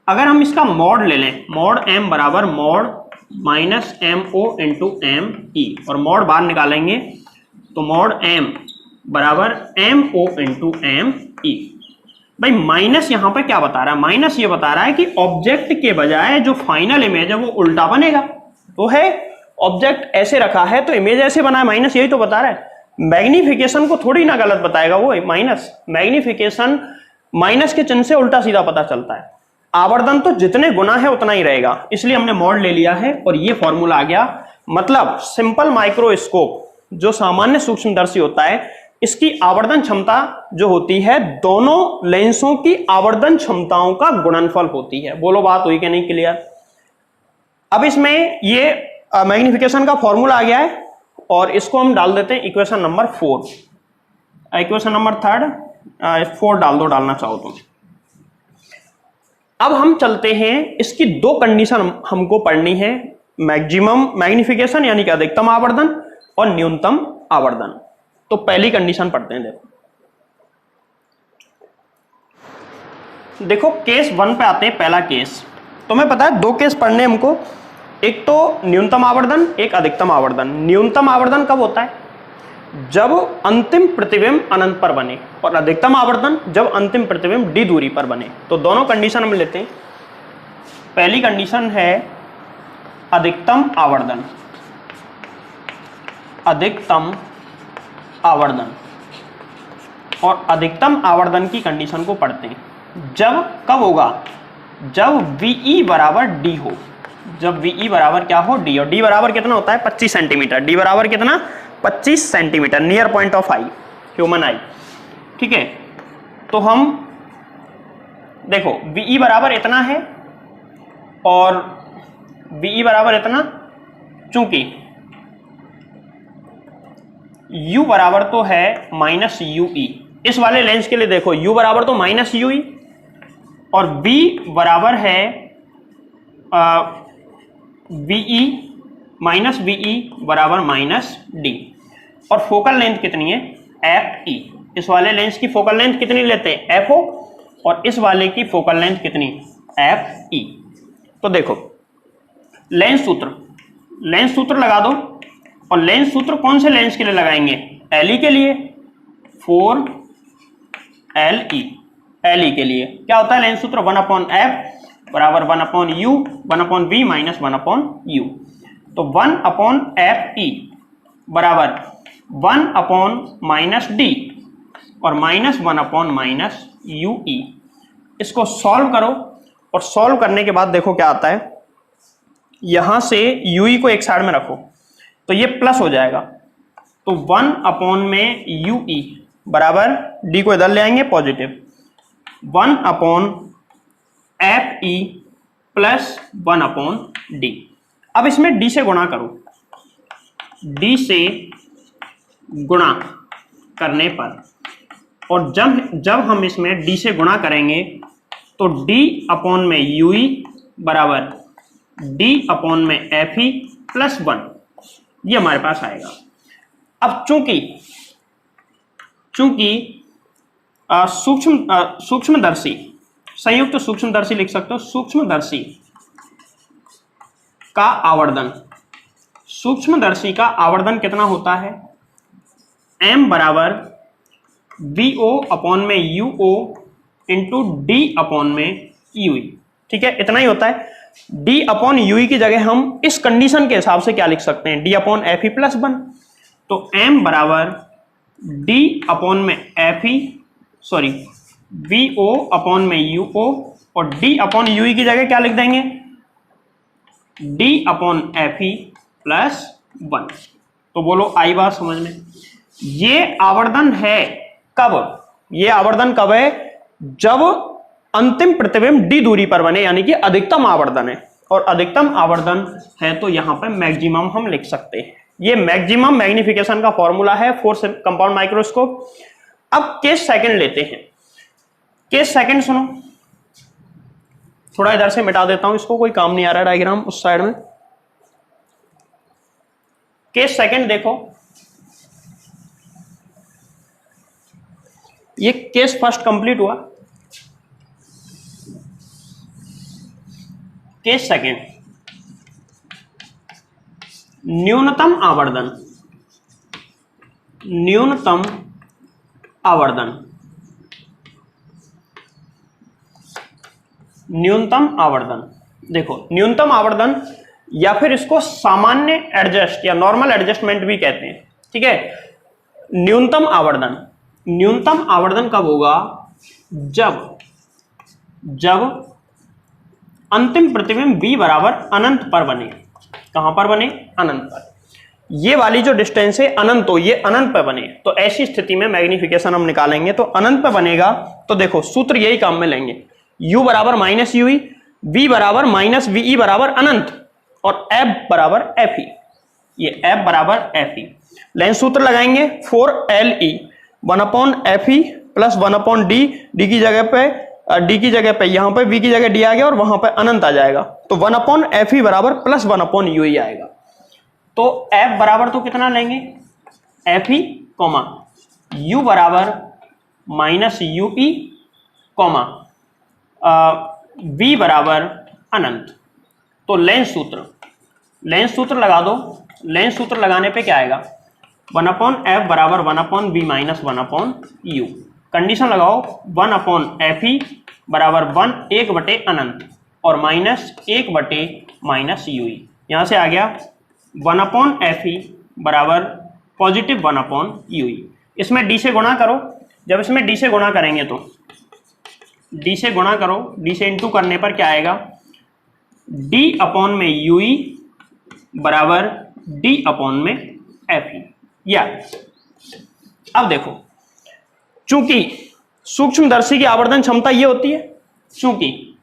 अगर हम इसका मॉड ले लें, मॉड M बराबर mod minus MO into ME, और मॉड बाहर निकालेंगे तो मॉड M बराबर MO इंटू ME। भाई माइनस यहां पर क्या बता रहा है, माइनस ये बता रहा है कि ऑब्जेक्ट के बजाय जो फाइनल इमेज है वो उल्टा बनेगा। तो है ऑब्जेक्ट ऐसे रखा है तो इमेज ऐसे बना है, माइनस यही तो बता रहा है। मैग्निफिकेशन को थोड़ी ना गलत बताएगा वो माइनस, मैग्निफिकेशन माइनस के चिन्ह से उल्टा सीधा पता चलता है। आवर्धन तो जितने गुना है उतना ही रहेगा, इसलिए हमने मॉड ले लिया है और ये फॉर्मूला आ गया। मतलब सिंपल माइक्रोस्कोप जो सामान्य सूक्ष्मदर्शी होता है, इसकी आवर्धन क्षमता जो होती है दोनों लेंसों की आवर्धन क्षमताओं का गुणनफल होती है। बोलो बात हुई कि नहीं क्लियर। अब इसमें ये मैग्निफिकेशन का फॉर्मूला आ गया है और इसको हम डाल देते हैं इक्वेशन नंबर 4, इक्वेशन नंबर 4 डाल दो, डालना चाहो तो। अब हम चलते हैं, इसकी 2 कंडीशन हमको पढ़नी है, मैक्सिमम मैग्निफिकेशन यानी कि अधिकतम आवर्धन और न्यूनतम आवर्धन। तो पहली कंडीशन पढ़ते हैं, देखो केस 1 पे आते हैं। पहला केस तुम्हें पता है 2 केस पढ़ने हमको, एक तो न्यूनतम आवर्धन, एक अधिकतम आवर्धन। न्यूनतम आवर्धन कब होता है, जब अंतिम प्रतिबिंब अनंत पर बने, और अधिकतम आवर्धन जब अंतिम प्रतिबिंब d दूरी पर बने। तो दोनों कंडीशन हम लेते हैं। पहली कंडीशन है अधिकतम आवर्धन, अधिकतम आवर्धन, और अधिकतम आवर्धन की कंडीशन को पढ़ते हैं जब कब होगा, जब VE बराबर D हो, जब VE बराबर क्या हो, D, और D बराबर कितना होता है 25 सेंटीमीटर, D बराबर कितना 25 centimetre near point of I, human आई। ठीक है, तो हम देखो VE बराबर इतना है और VE बराबर इतना, चूंकि U बराबर तो है माइनस UE, इस वाले लेंस के लिए देखो U बराबर तो माइनस UE और V बराबर है VE माइनस VE बराबर माइनस D, और फोकल लेंथ कितनी है FE। इस वाले लेंस की फोकल लेंथ कितनी लेते हैं FO, और इस वाले की फोकल लेंथ कितनी FE। तो देखो लेंस सूत्र लगा दो, और लेंस सूत्र कौन से लेंस के लिए लगाएंगे, LE के लिए, 4LE, LE के लिए क्या होता है लेंस सूत्र 1/f बराबर 1/u 1/v माइनस 1/u। तो 1/fe बराबर 1/-d और माइनस 1/-ue। इसको सॉल्व करो, और सॉल्व करने के बाद देखो क्या आता है, यहां से ue को एक साइड में रखो तो ये प्लस हो जाएगा, तो 1/ue बराबर d को इधर ले आएंगे पॉजिटिव, 1/fe प्लस 1/d। अब इसमें d से गुणा करो, d से गुणा करने पर, और जब हम इसमें d से गुणा करेंगे तो d/ue बराबर d/fe प्लस 1, ये हमारे पास आएगा। अब चूंकि सूक्ष्मदर्शी, संयुक्त सूक्ष्मदर्शी लिख सकते हो, सूक्ष्मदर्शी का आवर्धन, सूक्ष्मदर्शी का आवर्धन कितना होता है, m बराबर VO/UO इंटू D/UE। ठीक है, इतना ही होता है। D/UE की जगह हम इस कंडीशन के हिसाब से क्या लिख सकते हैं, D/FE प्लस 1। तो m बराबर VO/UO और D/UE की जगह क्या लिख देंगे, D/FE प्लस 1। तो बोलो आई बात समझ में। ये आवर्धन है कब, ये आवर्धन कब है, जब अंतिम प्रतिबिंब d दूरी पर बने, यानी कि अधिकतम आवर्धन है, और अधिकतम आवर्धन है तो यहां पर मैक्सिमम हम लिख सकते हैं। ये मैक्सिमम मैग्निफिकेशन का फॉर्मूला है फॉर कंपाउंड माइक्रोस्कोप। अब केस सेकंड लेते हैं, केस सेकंड सुनो, थोड़ा इधर से मिटा देता हूं इसको, कोई काम नहीं आ रहा डायग्राम उस साइड में। केस सेकंड देखो, ये केस फर्स्ट कंप्लीट हुआ, केस सेकंड न्यूनतम आवर्धन, न्यूनतम आवर्धन, न्यूनतम आवर्धन। देखो न्यूनतम आवर्धन या फिर इसको सामान्य एडजस्ट या नॉर्मल एडजस्टमेंट भी कहते हैं। ठीक है, न्यूनतम आवर्धन, न्यूनतम आवर्धन कब होगा, जब अंतिम प्रतिबिंब b बराबर अनंत पर बने। कहां पर बने, अनंत पर। ये वाली जो डिस्टेंस है अनंत हो, ये अनंत पर बने, तो ऐसी स्थिति में मैग्निफिकेशन हम निकालेंगे तो अनंत पर बनेगा। तो देखो सूत्र यही काम में लेंगे, u बराबर माइनस ue, v बराबर माइनस ve बराबर अनंत, और f बराबर fe, ये f बराबर fe। लेंस सूत्र लगाएंगे 4LE 1/fe plus 1/d, d की जगह पे यहां पे v की जगह d आ गया और वहां पे अनंत आ जाएगा, तो 1/fe बराबर प्लस 1/ue आएगा। तो f बराबर तो कितना लेंगे fe, u बराबर माइनस ue, v बराबर अनंत। तो लेंस सूत्र लगा दो, लेंस सूत्र लगाने पे क्या आएगा, 1/f बराबर 1/v माइनस 1/u। कंडीशन लगाओ, 1/fe बराबर 1 अनंत और माइनस 1/-ue। यहां से आ गया 1/fe बराबर +1/UE। इसमें d से गुणा करो, जब इसमें d से गुणा करेंगे तो d से गुणा करो, d से इंटू करने पर क्या आएगा, d/UE बराबर d/FE। या अब देखो, चूंकि सूक्ष्मदर्शी की आवर्धन क्षमता ये होती है, चूंकि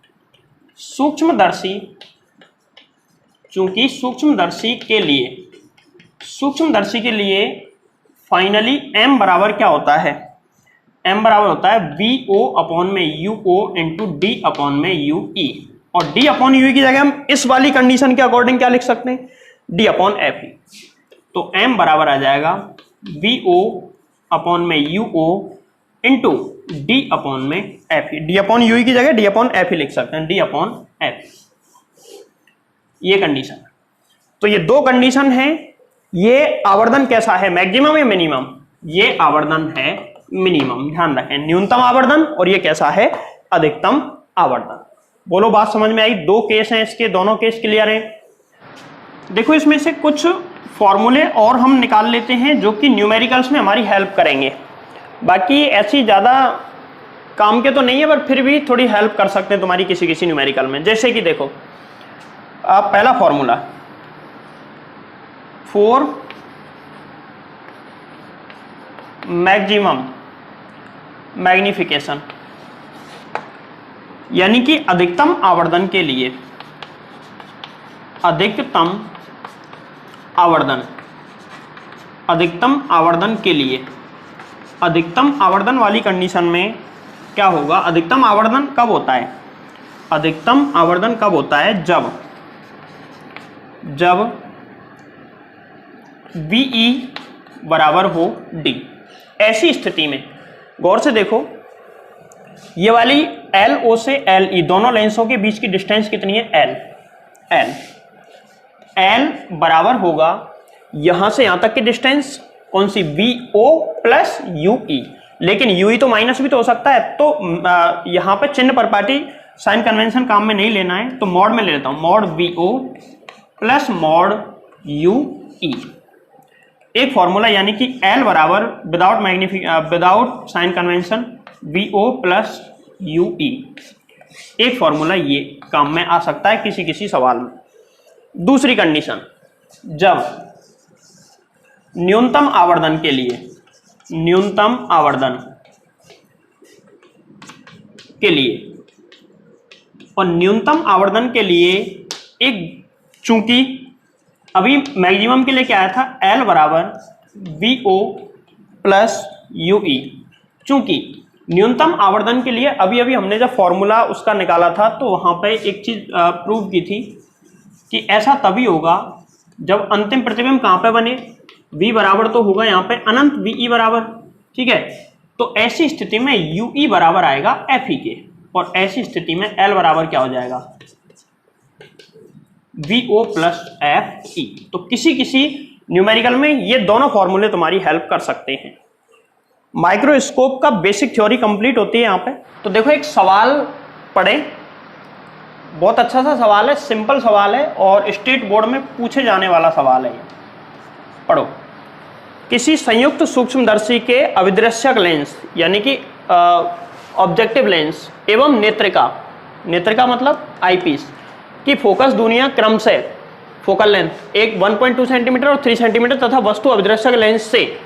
सूक्ष्मदर्शी के लिए फाइनली m बराबर क्या होता है, m बराबर होता है VO/UO इंटू D/UE। और D/UE की जगह हम इस वाली कंडीशन के अकॉर्डिंग क्या लिख सकते हैं, D/FE। तो m बराबर आ जाएगा VO/UO इंटू D/FE। D/UE की जगह D/FE लिख सकते हैं, D/FE। ये कंडीशन। तो ये दो कंडीशन है। ये आवर्धन कैसा है, मैक्सिमम या मिनिमम, ये आवर्धन है मिनिमम, ध्यान रखें, न्यूनतम आवर्धन, और ये कैसा है, अधिकतम आवर्धन। बोलो बात समझ में आई। दो केस हैं इसके, दोनों केस क्लियर हैं। देखो इसमें से कुछ फॉर्मूले और हम निकाल लेते हैं जो कि न्यूमेरिकल्स में हमारी हेल्प करेंगे। बाकी ऐसी ज़्यादा काम के तो नहीं है, पर फिर भी थोड़ी हेल्प कर सकते हैं तुम्हारी किसी किसी न्यूमेरिकल में। जैसे कि देखो, आप पहला फॉर्मूला फॉर मैक्सिमम मैग्निफिकेशन, यानी कि अधिकतम आवर्धन के लिए, अधिकतम आवर्धन के लिए, अधिकतम आवर्धन वाली कंडीशन में क्या होगा, अधिकतम आवर्धन कब होता है, अधिकतम आवर्धन कब होता है, जब VE बराबर हो D। ऐसी स्थिति में गौर से देखो, ये वाली LO से LE दोनों लेंसों के बीच की डिस्टेंस कितनी है, L बराबर होगा यहां से यहां तक की डिस्टेंस, कौन सी, VO प्लस UE। लेकिन UE तो माइनस भी तो हो सकता है, तो यहां पे चिन्ह प्रॉपर्टी साइन कन्वेंशन काम में नहीं लेना है, तो मॉड में ले लेता हूं, mod VO plus mod UE। एक फॉर्मूला, यानी कि L बराबर without sign convention VO plus UE। एक फॉर्मूला ये काम में आ सकता है किसी किसी सवाल में। दूसरी कंडीशन, जब न्यूनतम आवर्धन के लिए, और न्यूनतम आवर्धन के लिए एक, चूंकि अभी मैक्सिमम के लिए क्या आया था, L बराबर VO प्लस UE। चूंकि न्यूनतम आवर्धन के लिए अभी हमने जब फॉर्मूला उसका निकाला था, तो वहां पे एक चीज प्रूव की थी कि ऐसा तभी होगा जब अंतिम प्रतिबिंब कहां पे बने, V बराबर तो होगा यहाँ पे अनंत VE बराबर, ठीक है। तो ऐसी स्थिति में UE बराबर आएगा FE के, और ऐसी स्थिति में L बराबर क्या हो जाएगा, VO प्लस FE। तो किसी किसी न्यूमेरिकल में ये दोनों फॉर्मूले तुम्हारी हेल्प कर सकते हैं। माइक्रोस्कोप का बेसिक थ्योरी कंप्लीट होती है यहाँ पे। तो देखो एक सवाल पढ़े, बहुत अच्छा सा सवाल है, सिंपल सवाल है और स्टेट बोर्ड में पूछे जाने वाला सवाल है। पढ़ो, किसी संयुक्त सूक्ष्मदर्शी के अभिदृश्यक लेंस, यानी कि ऑब्जेक्टिव लेंस एवं नेत्रिका मतलब आईपीस की फोकस दूरियां क्रमशः, फोकल लेंथ एक 1.2 सेंटीमीटर और 3 सेंटीमीटर तथा वस्तु अभिदृश्यक लेंस से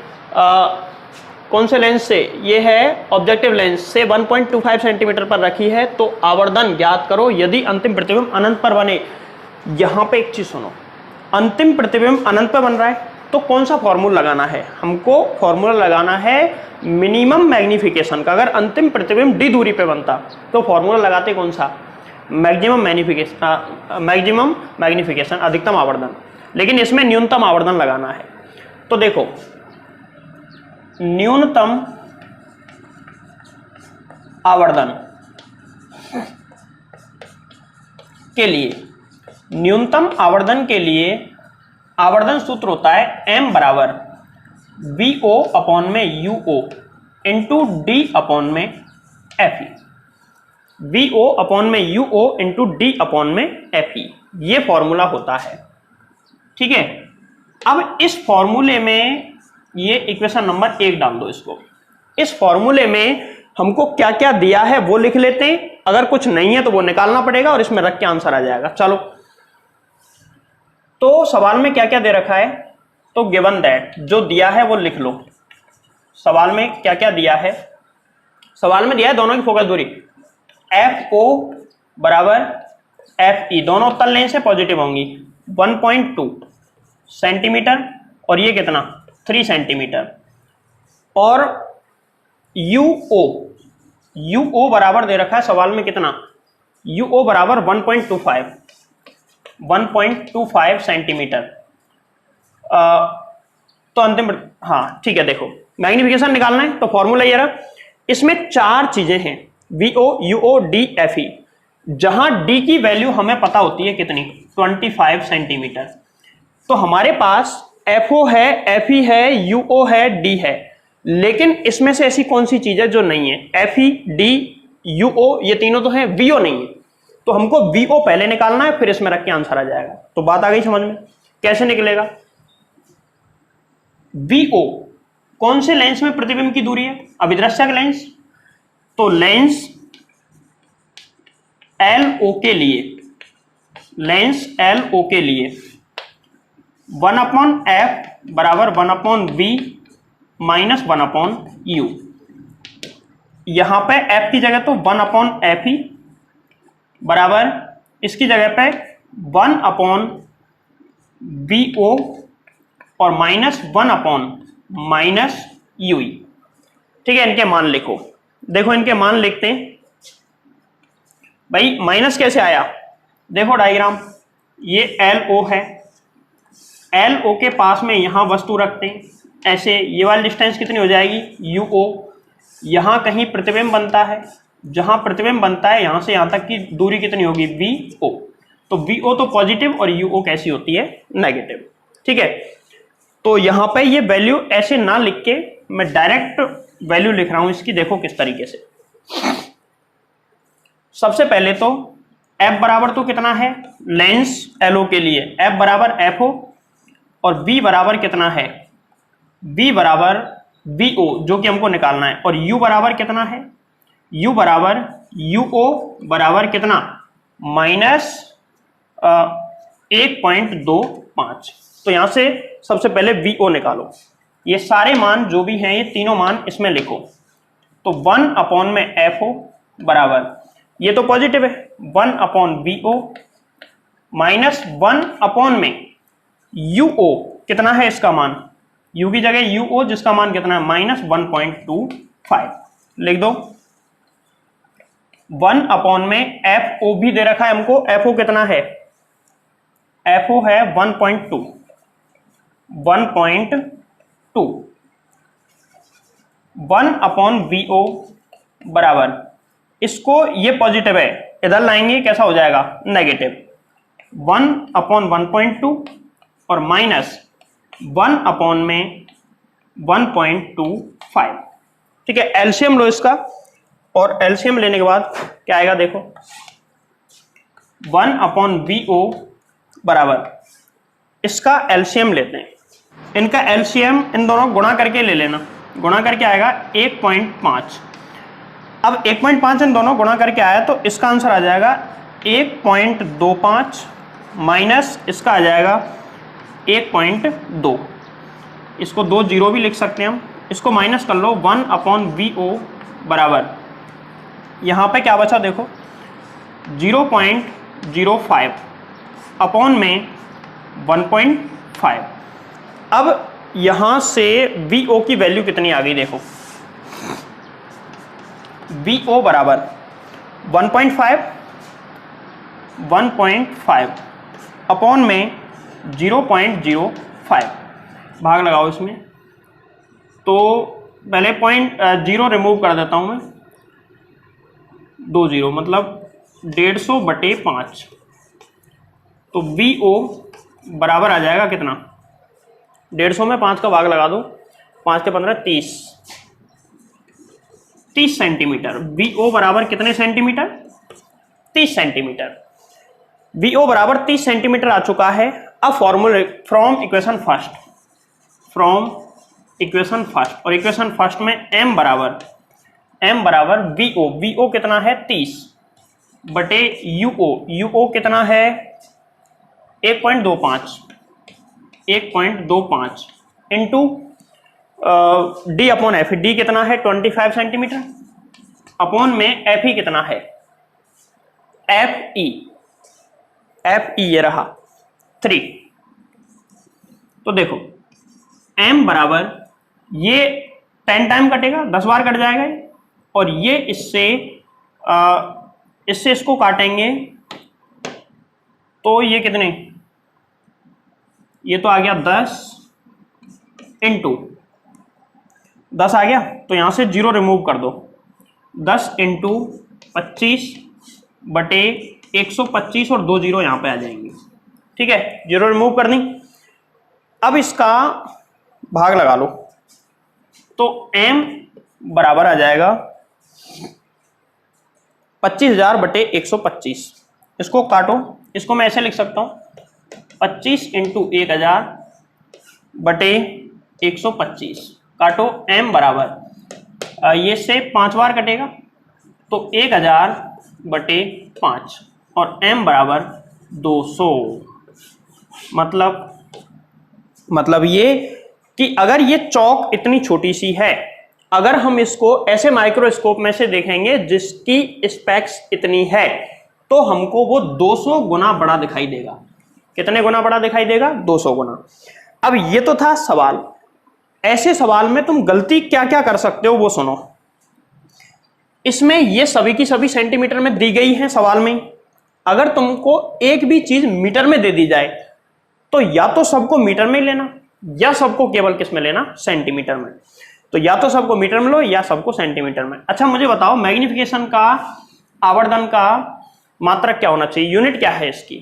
कौन से लेंस से, ये है ऑब्जेक्टिव लेंस से 1.25 सेंटीमीटर पर रखी है, तो आवर्धन ज्ञात करो यदि अंतिम प्रतिबिंब अनंत पर बने। यहां पे एक चीज सुनो, अंतिम प्रतिबिंब अनंत पर बन रहा है तो कौन सा फॉर्मूला लगाना है, हमको फॉर्मूला लगाना है मिनिमम मैग्निफिकेशन का। अगर अंतिम प्रतिबिंब D दूरी पे बनता तो फॉर्मूला लगाते कौन सा, मैक्सिमम मैग्निफिकेशन, अधिकतम आवर्धन। लेकिन इसमें न्यूनतम आवर्धन लगाना है। तो देखो, न्यूनतम आवर्धन के लिए आवर्धन सूत्र होता है m बराबर VO/UO into D/FE। VO/UO into D/FE, ये फॉर्मूला होता है, ठीक है। अब इस फॉर्मूले में ये इक्वेशन नंबर 1 डाल दो इसको। इस फॉर्मूले में हमको क्या क्या दिया है वो लिख लेते हैं, अगर कुछ नहीं है तो वो निकालना पड़ेगा और इसमें रख के आंसर आ जाएगा। चलो, तो सवाल में क्या क्या दे रखा है, तो गिवन दैट, जो दिया है वो लिख लो। सवाल में क्या क्या दिया है, सवाल में दिया है दोनों की फोकस दूरी FO बराबर FE, दोनों उत्तल लेंस से पॉजिटिव होंगी 1.2 सेंटीमीटर और ये कितना 3 सेंटीमीटर। और UO बराबर दे रखा है सवाल में कितना, UO बराबर 1.25 सेंटीमीटर। तो अंतिम, हाँ ठीक है, देखो मैग्निफिकेशन निकालना है तो फॉर्मूला ये रहा। इसमें 4 चीजें हैं, VO, UO, D, FE, जहां D की वैल्यू हमें पता होती है कितनी 25 सेंटीमीटर। तो हमारे पास FO है, FE है, UO है, D है, लेकिन इसमें से ऐसी कौन सी चीज है जो नहीं है, FE, D, UO ये तीनों तो हैं, VO नहीं है। तो हमको VO पहले निकालना है, फिर इसमें रख के आंसर आ जाएगा। तो बात आ गई समझ में, कैसे निकलेगा। VO कौन से लेंस में प्रतिबिंब की दूरी है, अभिदृश्यक लेंस, तो लेंस LO के लिए, लेंस LO के लिए 1/f बराबर 1/v माइनस 1/u। यहां पे f की जगह तो 1/fe बराबर इसकी जगह पे 1/vo और माइनस 1/-ue। ठीक है, इनके मान लिखो। देखो इनके मान लिखते हैं भाई। माइनस कैसे आया, देखो डायग्राम, ये LO है, LO के पास में यहां वस्तु रखते हैं ऐसे, ये वाली डिस्टेंस कितनी हो जाएगी UO। यहां कहीं प्रतिबिंब बनता है, जहां प्रतिबिंब बनता है यहां से यहां तक की दूरी कितनी होगी VO। तो VO तो पॉजिटिव और UO कैसी होती है, नेगेटिव। ठीक है, तो यहां पे ये वैल्यू ऐसे ना लिख के मैं डायरेक्ट वैल्यू लिख रहा हूं इसकी। देखो किस तरीके से, सबसे पहले तो F बराबर तो कितना है लेंस LO के लिए, F बराबर FO और V बराबर कितना है, V बराबर VO जो कि हमको निकालना है, और U बराबर कितना है, U बराबर UO बराबर कितना -1.25। तो यहां से सबसे पहले VO निकालो, ये सारे मान जो भी हैं ये तीनों मान इसमें लिखो। तो 1 में FO बराबर, ये तो पॉजिटिव है, 1/VO माइनस 1 में UO कितना है इसका मान, U की जगह UO जिसका मान कितना है -1.25 लिख दो। 1 में FO भी दे रखा है हमको, FO कितना है, FO है 1.2 1/VO बराबर, इसको ये पॉजिटिव है इधर लाएंगे कैसा हो जाएगा नेगेटिव, 1/1.2 और माइनस 1 में 1.25। ठीक है, एलसीएम लो इसका, और एलसीएम लेने के बाद क्या आएगा देखो, 1/VO बराबर, इसका एलसीएम लेते हैं, इनका एलसीएम इन दोनों गुणा करके ले लेना, गुणा करके आएगा 1.5। अब 1.5 इन दोनों गुणा करके आया तो इसका आंसर आ जाएगा 1.25 माइनस इसका आ जाएगा 1.2। इसको 2 जीरो भी लिख सकते हैं हम, इसको माइनस कर लो, 1/VO बराबर, यहाँ पे क्या बचा देखो 0.05 अपॉन में 1.5। अब यहाँ से VO की वैल्यू कितनी आ गई देखो, VO बराबर 1.5 अपॉन में 0.05, भाग लगाओ इसमें। तो पहले 0 रिमूव कर देता हूं मैं, 2 0 मतलब 150/5। तो VO बराबर आ जाएगा कितना, 150 में 5 का भाग लगा दो, 5 के 15 30 सेंटीमीटर। VO बराबर कितने सेंटीमीटर, 30 सेंटीमीटर। VO बराबर 30 सेंटीमीटर आ चुका है। अब फॉर्मूले from equation first, from equation first, और इक्वेशन फर्स्ट में m बराबर वीओ, वीओ कितना है 30 बटे यूओ, यूओ कितना है 1.25 into D upon F, D कितना है 25 सेंटीमीटर, अपॉन में एफ ई कितना है एफ ई ये रहा 3। तो देखो m बराबर ये 10 टाइम कटेगा, 10 बार कट जाएगा और ये इससे इसको काटेंगे तो ये कितने, ये तो आ गया 10 इंटू 10 आ गया, तो यहां से 0 रिमूव कर दो, 10 इंटू 25 बटे 125 और 2 0 यहां पे आ जाएंगे। ठीक है, 0 रिमूव कर दी। अब इसका भाग लगा लो तो m बराबर आ जाएगा 25,000 बटे 125। इसको काटो, इसको मैं ऐसे लिख सकता हूं 25 इंटू 1000 बटे 125, काटो m बराबर ये से 5 बार कटेगा तो 1000 बटे 5 और m बराबर 200। मतलब ये कि अगर ये चौक इतनी छोटी सी है, अगर हम इसको ऐसे माइक्रोस्कोप में से देखेंगे जिसकी स्पेक्स इतनी है तो हमको वो 200 गुना बड़ा दिखाई देगा। कितने गुना बड़ा दिखाई देगा? 200 गुना। अब ये तो था सवाल, ऐसे सवाल में तुम गलती क्या क्या कर सकते हो वो सुनो। इसमें ये सभी की सभी सेंटीमीटर में दी गई है सवाल में। अगर तुमको एक भी चीज मीटर में दे दी जाए तो या तो सबको मीटर में लेना या सबको केवल किस में लेना, सेंटीमीटर में। तो या तो सबको मीटर में लो या सबको सेंटीमीटर में। अच्छा मुझे बताओ मैग्निफिकेशन का, आवर्धन का मात्रक क्या होना चाहिए, यूनिट क्या है इसकी?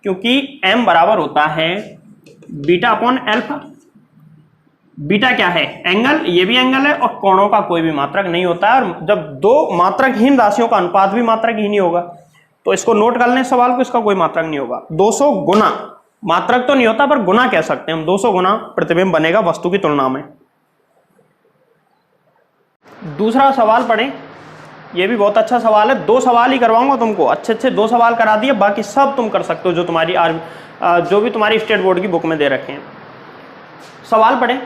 क्योंकि m बराबर होता है बीटा अपॉन अल्फा। बीटा क्या है? एंगल, ये भी एंगल है और कोणों का कोई भी मात्रक नहीं होता है। और जब दो मात्रकहीन राशियों का अनुपात भी मात्रकहीन ही होगा तो इसको नोट कर लें सवाल को, इसका कोई मात्रक नहीं होगा। 200 गुना, मात्रक तो नहीं होता पर गुना कह सकते हैं हम, 200 गुना प्रतिबिंब बनेगा वस्तु की तुलना में। दूसरा सवाल पढ़ें, ये भी बहुत अच्छा सवाल है। 2 सवाल ही करवाऊंगा तुमको, अच्छे 2 सवाल करा दिए, बाकी सब तुम कर सकते हो जो तुम्हारी जो भी तुम्हारी स्टेट बोर्ड की बुक में दे रखे हैं। सवाल पढ़ें,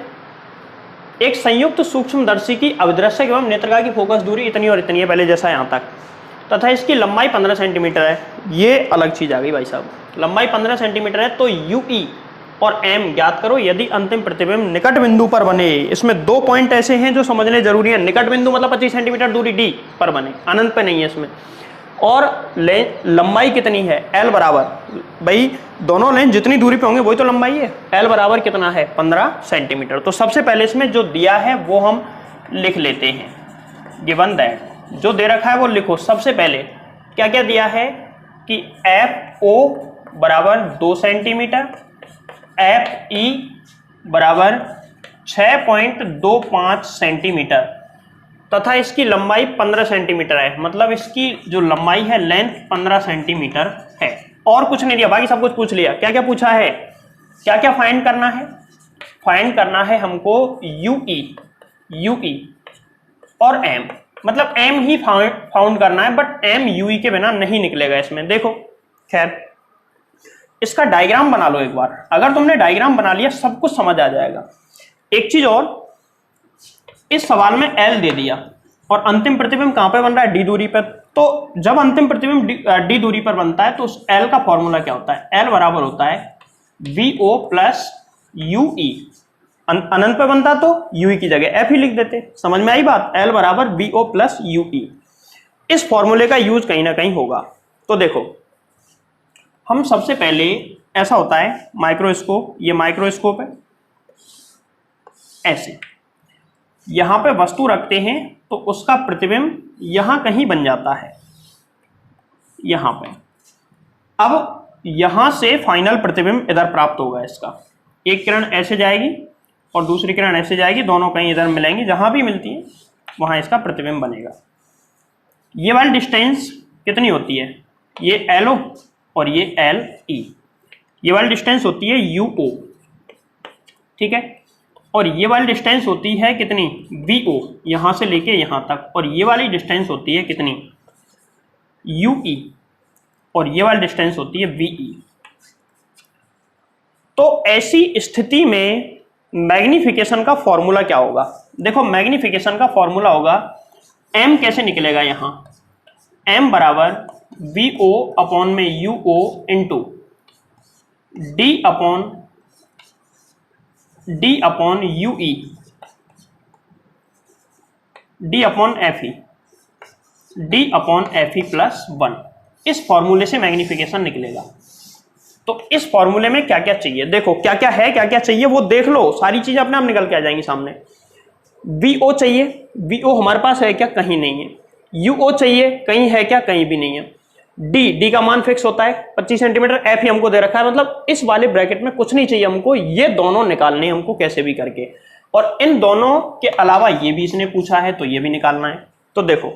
एक संयुक्त सूक्ष्मदर्शी की अभिदृश्यक एवं नेत्रका की फोकस दूरी इतनी और इतनी है, पहले जैसा यहां तक, तथा इसकी लंबाई 15 सेंटीमीटर है। ये अलग चीज आ गई भाई साहब, लंबाई 15 सेंटीमीटर है तो यूई और m ज्ञात करो यदि अंतिम प्रतिबिंब निकट बिंदु पर बने। इसमें 2 पॉइंट ऐसे हैं जो समझने जरूरी है। निकट बिंदु मतलब 25 सेंटीमीटर दूरी d पर बने, अनंत पे नहीं है इसमें। और लंबाई कितनी है? l बराबर, भाई दोनों लेंस जितनी दूरी पे होंगे वही तो लंबाई है। l बराबर कितना है? 15 सेंटीमीटर। तो सबसे पहले इसमें जो दिया है वो हम लिख लेते हैं। गिवन दैट, जो दे रखा है वो लिखो। सबसे पहले क्या क्या दिया है कि FO बराबर 2 सेंटीमीटर, FE बराबर 6.25 सेंटीमीटर तथा इसकी लंबाई 15 सेंटीमीटर है। मतलब इसकी जो लंबाई है, लेंथ 15 सेंटीमीटर है। और कुछ नहीं दिया, बाकी सब कुछ पूछ लिया। क्या क्या पूछा है, क्या क्या फाइंड करना है? फाइंड करना है हमको यूई और m, मतलब m ही फाउंड करना है, बट m ui के बिना नहीं निकलेगा इसमें। देखो खैर इसका डायग्राम बना लो एक बार। अगर तुमने डायग्राम बना लिया सब कुछ समझ आ जाएगा। एक चीज और, इस सवाल में L दे दिया और अंतिम प्रतिबिंब कहां पे बन रहा है? d दूरी पर। तो जब अंतिम प्रतिबिंब d दूरी पर बनता है तो उस L का फॉर्मूला क्या होता है? L बराबर होता है VO प्लस UE। अनंत पे बनता तो UE की जगह F ही लिख देते। समझ में आई बात? L बराबर VO प्लस UE। इस फॉर्मूले का यूज कहीं ना कहीं होगा। तो देखो हम सबसे पहले, ऐसा होता है माइक्रोस्कोप, ये माइक्रोस्कोप है, ऐसे यहां पे वस्तु रखते हैं तो उसका प्रतिबिंब यहां कहीं बन जाता है, यहां पे। अब यहां से फाइनल प्रतिबिंब इधर प्राप्त होगा इसका। एक किरण ऐसे जाएगी और दूसरी किरण ऐसे जाएगी, दोनों कहीं इधर मिलेंगी, जहां भी मिलती है वहां इसका प्रतिबिंब बनेगा। ये वाली डिस्टेंस कितनी होती है? ये LO और ये LE। ये वाली डिस्टेंस होती है UO। ठीक है, और ये वाली डिस्टेंस होती है कितनी, VO, यहां से लेके यहां तक, और ये वाली डिस्टेंस होती है कितनी, UE, और ये वाली डिस्टेंस होती है VE। तो ऐसी स्थिति में मैग्निफिकेशन का फॉर्मूला क्या होगा? देखो मैग्निफिकेशन का फॉर्मूला होगा, m कैसे निकलेगा यहाँ, m बराबर VO अपॉन में UO into D upon UE, D upon FE, D upon FE plus 1। इस फॉर्मूले से मैग्निफिकेशन निकलेगा। तो इस फॉर्मूले में क्या क्या चाहिए, देखो क्या क्या है, क्या क्या चाहिए वो देख लो, सारी चीजें अपने आप निकल के आ जाएंगी सामने। VO चाहिए, VO हमारे पास है क्या, कहीं नहीं है। UO चाहिए, कहीं है क्या, कहीं भी नहीं है। D का मान फिक्स होता है 25 सेंटीमीटर, FE हमको दे रखा है, मतलब इस वाले ब्रैकेट में कुछ नहीं चाहिए हमको, ये दोनों निकालने हमको कैसे भी करके, और इन दोनों के अलावा ये भी इसने पूछा है तो ये भी निकालना है। तो देखो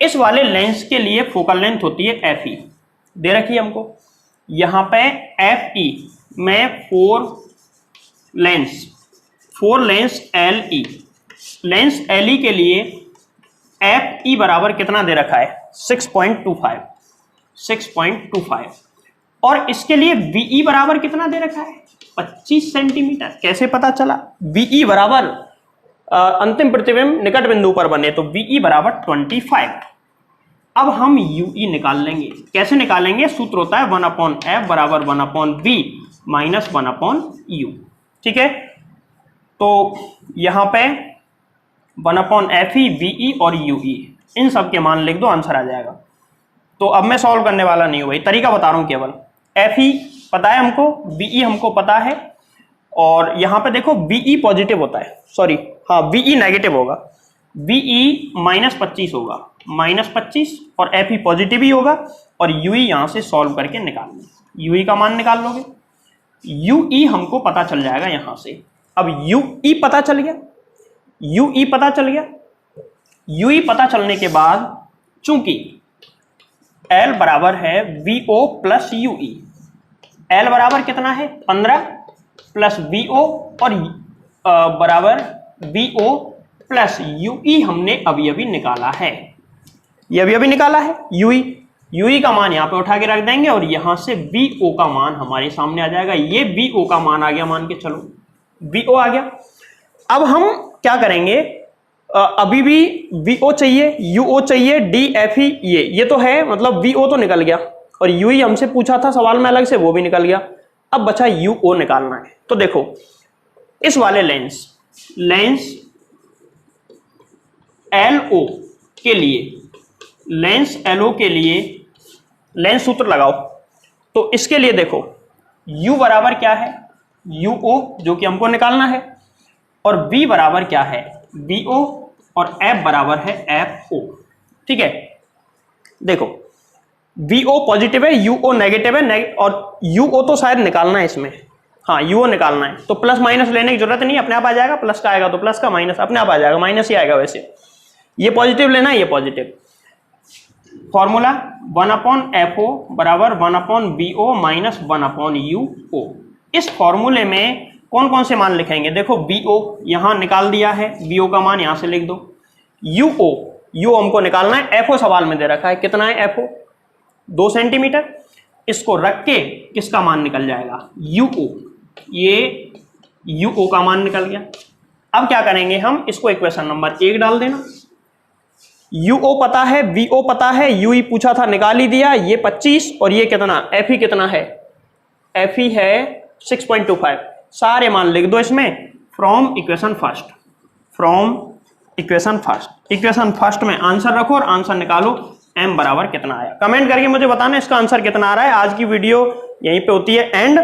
इस वाले लेंस के लिए फोकल लेंथ होती है FE, दे रखी है हमको, यहां पे FE में 4 लेंस LE, लेंस LE के लिए FE बराबर कितना दे रखा है, 6.25, और इसके लिए VE बराबर कितना दे रखा है, 25 सेंटीमीटर। कैसे पता चला, VE बराबर अंतिम प्रतिबिंब निकट बिंदु पर बने, तो VE बराबर 25। अब हम UE निकाल लेंगे, कैसे निकालेंगे, सूत्र होता है 1/f बराबर 1/v माइनस 1/u, ठीक है। तो यहां पे 1/FE, VE और UE, इन सब के मान लिख दो, आंसर आ जाएगा। तो अब मैं सॉल्व करने वाला नहीं हूं भाई, तरीका बता रहा हूं केवल। FE पता है हमको, VE हमको पता है, और यहां पे देखो VE पॉजिटिव होता है, सॉरी हाँ VE नेगेटिव होगा, VE -25 होगा, -25, और FE पॉजिटिव ही होगा, और UE यहां से सॉल्व करके निकालना, UE का मान निकाल लोगे, UE हमको पता चल जाएगा यहां से। अब UE पता चल गया, UE पता चल गया, UE पता चलने के बाद चूंकि L बराबर है VO प्लस UE, L बराबर कितना है 15 प्लस VO, और बराबर VO प्लस UE हमने अभी अभी निकाला है, ये अभी निकाला है UE का मान यहाँ पे उठा के रख देंगे, और यहां से VO का मान हमारे सामने आ जाएगा, ये VO का मान आ गया, मान के चलो VO आ गया। अब हम क्या करेंगे, अभी भी VO चाहिए, UO चाहिए, DFE ये तो है, मतलब VO तो निकल गया, और UE हमसे पूछा था सवाल में अलग से, वो भी निकल गया। अब बचा UO निकालना है। तो देखो इस वाले लेंस LO के लिए, लेंस सूत्र लगाओ। तो इसके लिए देखो U बराबर क्या है, UO जो कि हमको निकालना है, और V बराबर क्या है, VO, और F बराबर है FO, ठीक है। देखो VO पॉजिटिव है, UO नेगेटिव है, और UO तो शायद निकालना है इसमें, हाँ UO निकालना है, तो प्लस माइनस लेने की जरूरत नहीं, अपने आप आ जाएगा, प्लस का आएगा तो प्लस का, माइनस अपने आप आ जाएगा, माइनस ही आएगा। वैसे ये पॉजिटिव लेना है, ये पॉजिटिव, फॉर्मूला 1/FO बराबर 1/VO माइनस 1/UO। इस फॉर्मूले में कौन कौन से मान लिखेंगे, देखो VO यहां निकाल दिया है, VO का मान यहां से लिख दो, UO हमको निकालना है, FO सवाल में दे रखा है, कितना है FO 2 सेंटीमीटर, इसको रख के किसका मान निकल जाएगा, UO, ये UO का मान निकल गया। अब क्या करेंगे हम, इसको इक्वेशन नंबर 1 डाल देना, UO पता है, VO पता है, UE पूछा था निकाल ही दिया, ये 25, और ये कितना FE कितना है, FE है 6.25, सारे मान लिख दो इसमें, फ्रॉम इक्वेशन फर्स्ट में आंसर रखो और आंसर निकालो, m बराबर कितना आया, कमेंट करके मुझे बताना इसका आंसर कितना आ रहा है। आज की वीडियो यहीं पे होती है एंड।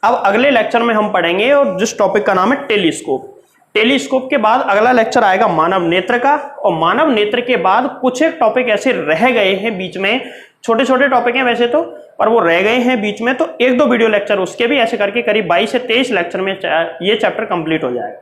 अब अगले लेक्चर में हम पढ़ेंगे, और जिस टॉपिक का नाम है टेलीस्कोप के बाद अगला लेक्चर आएगा मानव नेत्र का, और मानव नेत्र के बाद कुछ एक टॉपिक ऐसे रह गए हैं बीच में, छोटे छोटे टॉपिक हैं वैसे तो, पर वो रह गए हैं बीच में, तो 1-2 वीडियो लेक्चर उसके भी ऐसे करके करीब 22 से 23 लेक्चर में ये चैप्टर कंप्लीट हो जाएगा।